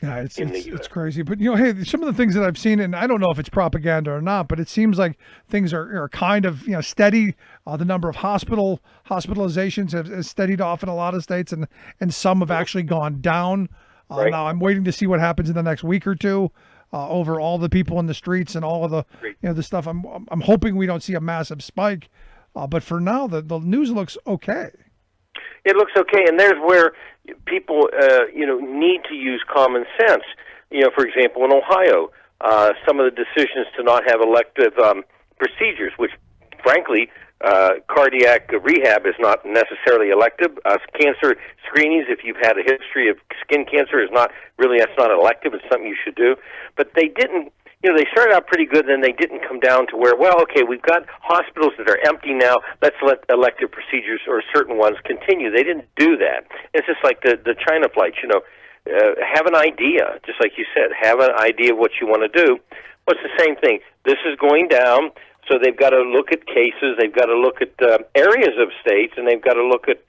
Yeah, it's crazy. But, hey, some of the things that I've seen, and I don't know if it's propaganda or not, but it seems like things are kind of, steady. The number of hospitalizations have steadied off in a lot of states, and some have actually gone down. Right. Now I'm waiting to see what happens in the next week or two over all the people in the streets and all of the, the stuff. I'm hoping we don't see a massive spike. But for now, the news looks okay. It looks okay, and there's where people, need to use common sense. For example, in Ohio, some of the decisions to not have elective procedures, which, frankly, cardiac rehab is not necessarily elective. Cancer screenings, if you've had a history of skin cancer, that's not elective. It's something you should do. But they didn't. They started out pretty good, then they didn't come down to where, we've got hospitals that are empty now, let's let elective procedures or certain ones continue. They didn't do that. It's just like the China flights, have an idea, just like you said, have an idea of what you want to do. Well, it's the same thing. This is going down, so they've got to look at cases, they've got to look at areas of states, and they've got to look at,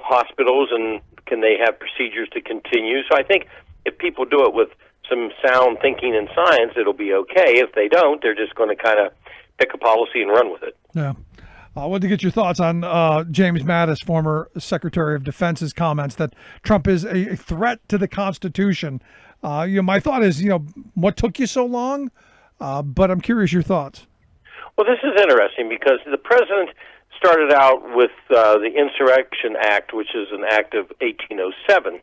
hospitals, and can they have procedures to continue. So I think if people do it with some sound thinking and science, it'll be okay. If they don't, they're just going to kind of pick a policy and run with it. Yeah. I wanted to get your thoughts on James Mattis, former Secretary of Defense's comments that Trump is a threat to the Constitution. My thought is, what took you so long? But I'm curious your thoughts. Well, this is interesting because the president started out with the Insurrection Act, which is an act of 1807.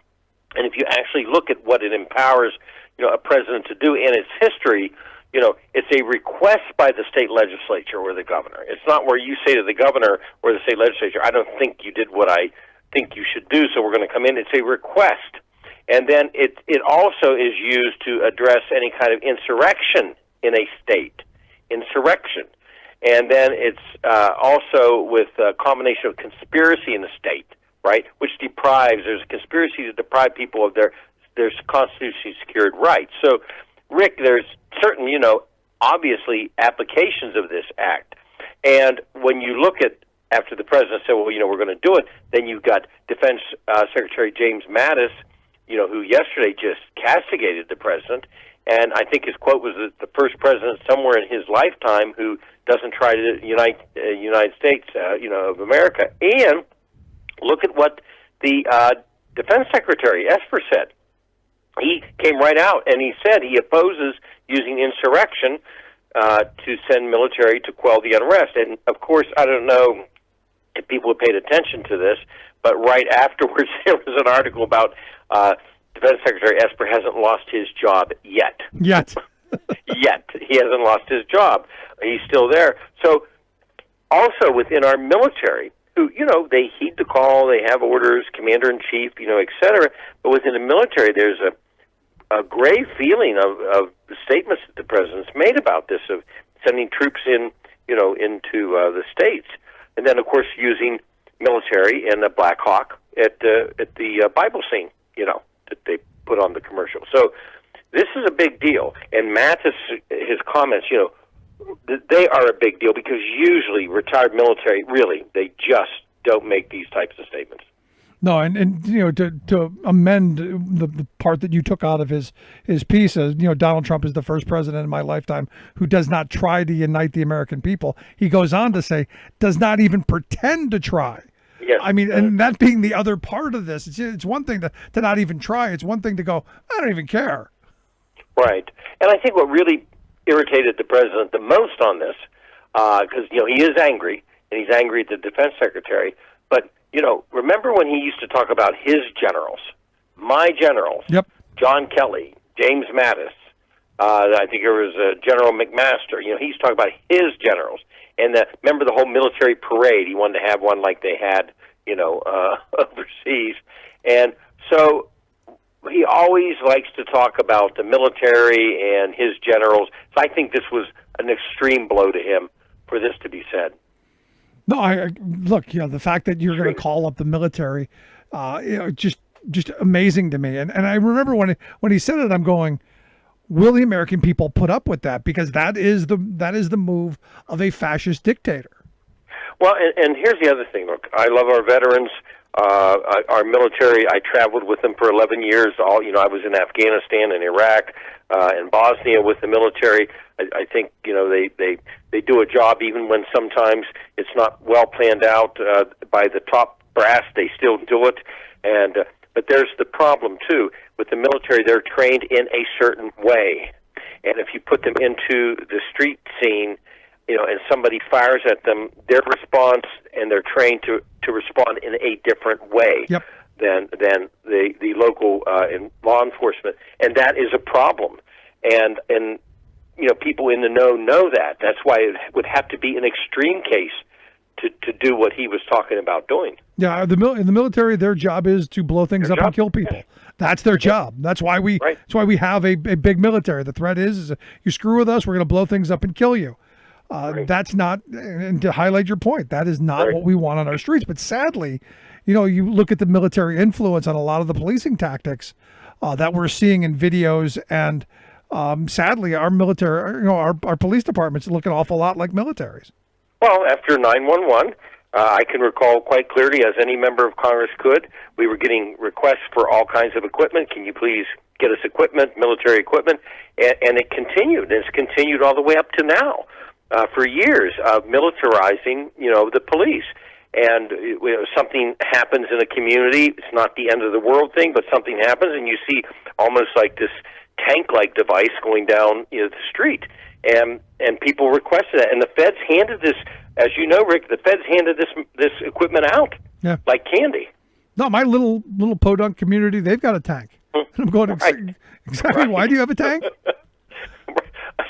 And if you actually look at what it empowers a president to do in its history, it's a request by the state legislature or the governor. It's not where you say to the governor or the state legislature, I don't think you did what I think you should do, so we're going to come in. It's a request. And then it also is used to address any kind of insurrection in a state. Insurrection. And then it's also with a combination of conspiracy in the state, right, which there's a conspiracy to deprive people of their constitutionally secured rights. So, Rick, there's certain, obviously applications of this act. And when you look at, after the president said, we're going to do it, then you've got Defense Secretary James Mattis, who yesterday just castigated the president. And I think his quote was that the first president somewhere in his lifetime who doesn't try to unite United States, of America. And look at what the Defense Secretary Esper said. He came right out and he said he opposes using insurrection to send military to quell the unrest. And, of course, I don't know if people have paid attention to this, but right afterwards there was an article about Defense Secretary Esper hasn't lost his job yet. Yet. He hasn't lost his job. He's still there. So also within our military, who, they heed the call, they have orders, commander-in-chief, et cetera, but within the military there's a grave feeling of the statements that the president's made about this, of sending troops in, into the states, and then, of course, using military and the Black Hawk at the Bible scene, that they put on the commercial. So this is a big deal, and Mattis, his comments, they are a big deal because usually retired military, really, they just don't make these types of statements. No, and to amend the part that you took out of his piece, Donald Trump is the first president in my lifetime who does not try to unite the American people. He goes on to say, does not even pretend to try. Yes. I mean, and that being the other part of this, it's one thing to not even try. It's one thing to go, I don't even care. Right. And I think what really irritated the president the most on this, because, he is angry, and he's angry at the defense secretary, but, remember when he used to talk about his generals, my generals, yep. John Kelly, James Mattis, I think there was General McMaster, he's talking about his generals. And remember the whole military parade, he wanted to have one like they had, overseas. And so he always likes to talk about the military and his generals. So I think this was an extreme blow to him for this to be said. No, look, the fact that you're going to call up the military, just amazing to me. And I remember when he said it, I'm going, will the American people put up with that? Because that is the move of a fascist dictator. Well, and here's the other thing. Look, I love our veterans, our military. I traveled with them for 11 years. I was in Afghanistan and Iraq and Bosnia with the military. I think they do a job even when sometimes it's not well planned out by the top brass. They still do it, but there's the problem too with the military. They're trained in a certain way, and if you put them into the street scene, and somebody fires at them, their response, and they're trained to respond in a different way yep. than the local in law enforcement, and that is a problem. And people in the know that. That's why it would have to be an extreme case to do what he was talking about doing. Yeah, in the military, their job is to blow things up and kill people. That's their job. That's why we have a big military. The threat is you screw with us, we're going to blow things up and kill you. That's not, and to highlight your point, that is not what we want on our streets. But sadly, you look at the military influence on a lot of the policing tactics that we're seeing in videos, and sadly, our military, our police departments look an awful lot like militaries. Well, after 9/11, I can recall quite clearly, as any member of Congress could, we were getting requests for all kinds of equipment. Can you please get us equipment, military equipment? And it continued. It's continued all the way up to now. For years of militarizing, the police. And something happens in a community, it's not the end of the world thing, but something happens, and you see almost like this tank-like device going down the street. And people requested that. And the feds handed this, as you know, Rick, the feds handed this equipment out like candy. No, my little podunk community, they've got a tank. I'm going, exactly, why do you have a tank?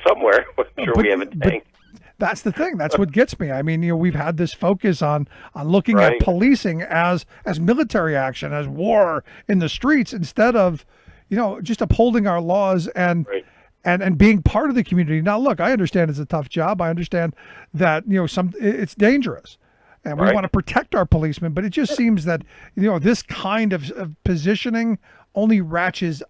Somewhere. I'm sure we have a tank. That's the thing. That's what gets me. I mean, we've had this focus on looking at policing as military action, as war in the streets, instead of, just upholding our laws and being part of the community. Now, look, I understand it's a tough job. I understand that, it's dangerous, and we want to protect our policemen. But it just seems that, this kind of positioning only ratchets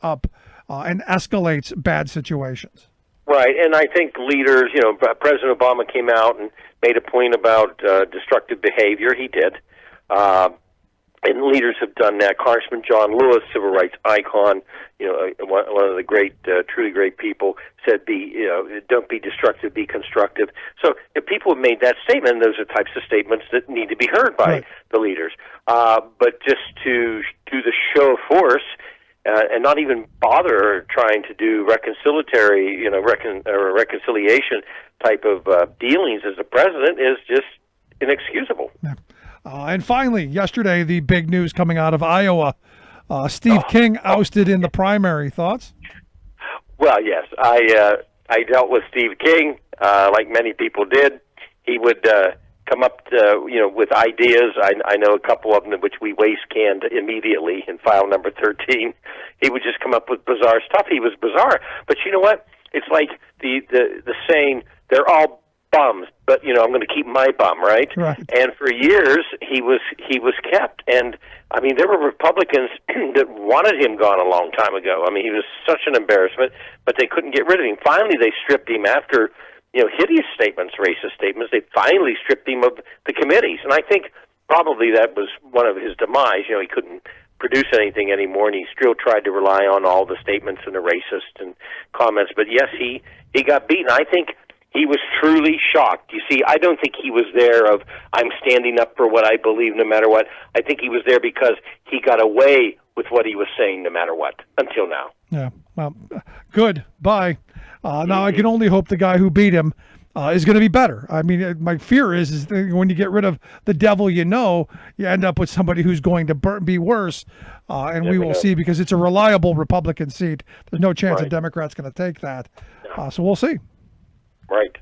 up and escalates bad situations. Right, and I think leaders, President Obama came out and made a point about destructive behavior. He did. And leaders have done that. Congressman John Lewis, civil rights icon, one of the great, truly great people, said, don't be destructive, be constructive. So people have made that statement, and those are types of statements that need to be heard by the leaders. But just to do the show of force, and not even bother trying to do reconciliation type of dealings as a president is just inexcusable. Yeah. And finally, yesterday, the big news coming out of Iowa, Steve King ousted in the primary. Thoughts? Well, yes. I dealt with Steve King like many people did. He would come up with ideas. I know a couple of them which we waste canned immediately in file number 13. He would just come up with bizarre stuff. He was bizarre. But you know what? It's like the saying, they're all bums, but I'm going to keep my bum, right? And for years he was kept. And I mean, there were Republicans that wanted him gone a long time ago. I mean, he was such an embarrassment, but they couldn't get rid of him. Finally, they stripped him after hideous statements, racist statements. They finally stripped him of the committees. And I think probably that was one of his demise. You know, he couldn't produce anything anymore, and he still tried to rely on all the statements and the racist and comments. But yes, he got beaten. I think he was truly shocked. You see, I don't think he was there of, I'm standing up for what I believe no matter what. I think he was there because he got away with what he was saying no matter what, until now. Yeah, well, good. Bye. Now I can only hope the guy who beat him is going to be better. I mean, my fear is that when you get rid of the devil, you end up with somebody who's going to be worse. And we will see, because it's a reliable Republican seat. There's no chance a Democrat's going to take that. So we'll see. Right.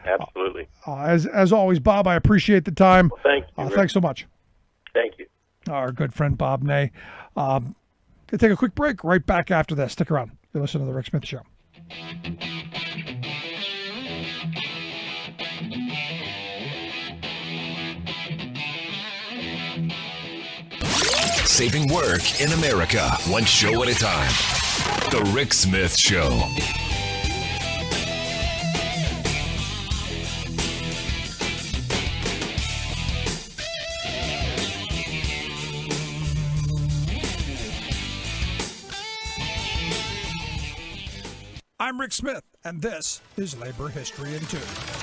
Absolutely. As always, Bob, I appreciate the time. Well, thank you. Thanks so much. Thank you. Our good friend Bob Ney. Going to take a quick break. Right back after this. Stick around. You're listening to The Rick Smith Show. Saving work in America, one show at a time. The Rick Smith Show. I'm Rick Smith, and this is Labor History in 2.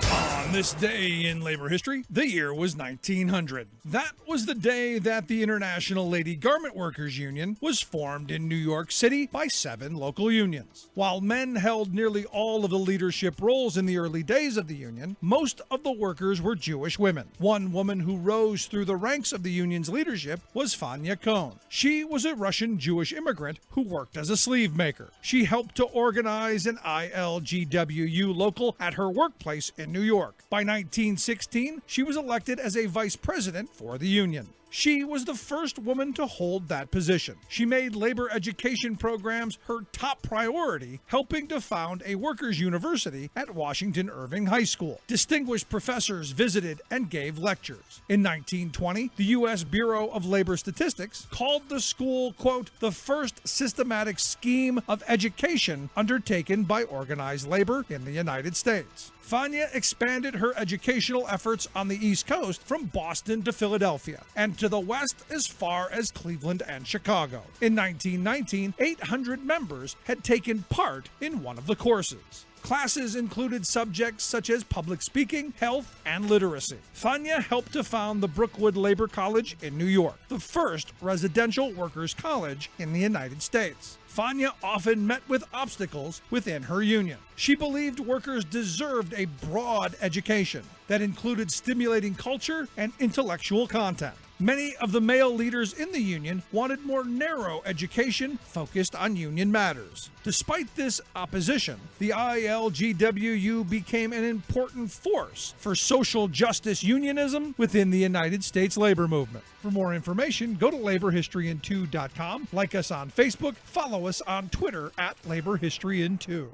On this day in labor history, the year was 1900. That was the day that the International Lady Garment Workers Union was formed in New York City by 7 local unions. While men held nearly all of the leadership roles in the early days of the union, most of the workers were Jewish women. One woman who rose through the ranks of the union's leadership was Fanya Kohn. She was a Russian Jewish immigrant who worked as a sleeve maker. She helped to organize an ILGWU local at her workplace in New York. By 1916, she was elected as a vice president for the union. She was the first woman to hold that position. She made labor education programs her top priority, helping to found a workers' university at Washington Irving High School. Distinguished professors visited and gave lectures. In 1920, the U.S. Bureau of Labor Statistics called the school, quote, the first systematic scheme of education undertaken by organized labor in the United States. Fanya expanded her educational efforts on the East Coast from Boston to Philadelphia, and to the West as far as Cleveland and Chicago. In 1919, 800 members had taken part in one of the courses. Classes included subjects such as public speaking, health, and literacy. Fanya helped to found the Brookwood Labor College in New York, the first residential workers' college in the United States. Fanya often met with obstacles within her union. She believed workers deserved a broad education that included stimulating culture and intellectual content. Many of the male leaders in the union wanted more narrow education focused on union matters. Despite this opposition, the ILGWU became an important force for social justice unionism within the United States labor movement. For more information, go to laborhistoryin2.com, like us on Facebook, follow us on Twitter at laborhistoryin2.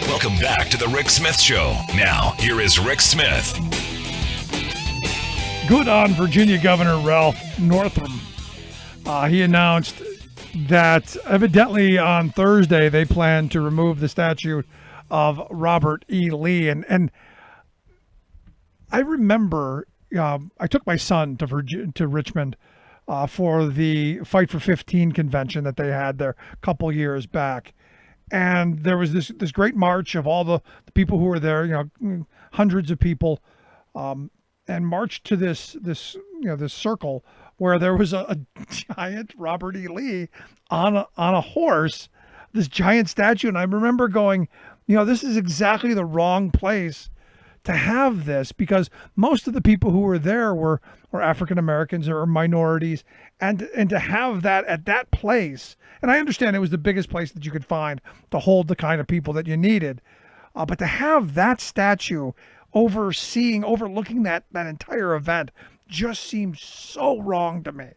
Welcome back to the Rick Smith Show. Now, here is Rick Smith. Good on Virginia Governor Ralph Northam. He announced that evidently on Thursday they plan to remove the statue of Robert E. Lee. And I remember I took my son to Richmond for the Fight for 15 convention that they had there a couple years back. And there was this great march of all the people who were there, hundreds of people, and marched to this circle where there was a giant Robert E. Lee on a horse, this giant statue. And I remember going, this is exactly the wrong place to have this, because most of the people who were there were African Americans or minorities, and to have that at that place, and I understand it was the biggest place that you could find to hold the kind of people that you needed, but to have that statue overlooking that entire event just seems so wrong to me.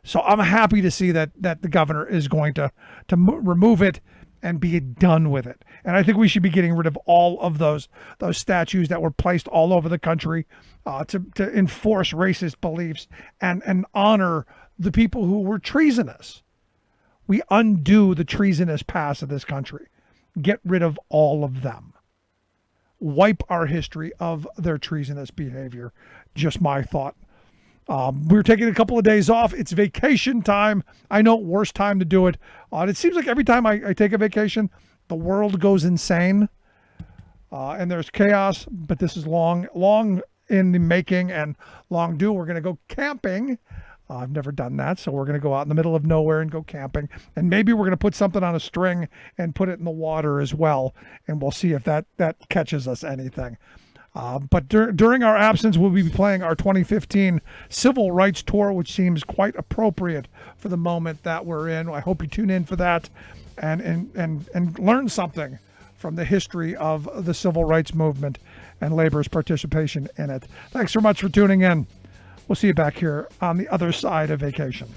So I'm happy to see that the governor is going to remove it and be done with it. And I think we should be getting rid of all of those statues that were placed all over the country to enforce racist beliefs and honor the people who were treasonous. we undo the treasonous past of this country. Get rid of all of them. Wipe our history of their treasonous behavior. Just my thought. We're taking a couple of days off. It's vacation time. I know, worst time to do it. It seems like every time I take a vacation, the world goes insane. And there's chaos, but this is long in the making and long due. We're going to go camping. I've never done that, so we're going to go out in the middle of nowhere and go camping. And maybe we're going to put something on a string and put it in the water as well, and we'll see if that catches us anything. But during our absence, we'll be playing our 2015 Civil Rights Tour, which seems quite appropriate for the moment that we're in. I hope you tune in for that and learn something from the history of the civil rights movement and labor's participation in it. Thanks so much for tuning in. We'll see you back here on the other side of vacation.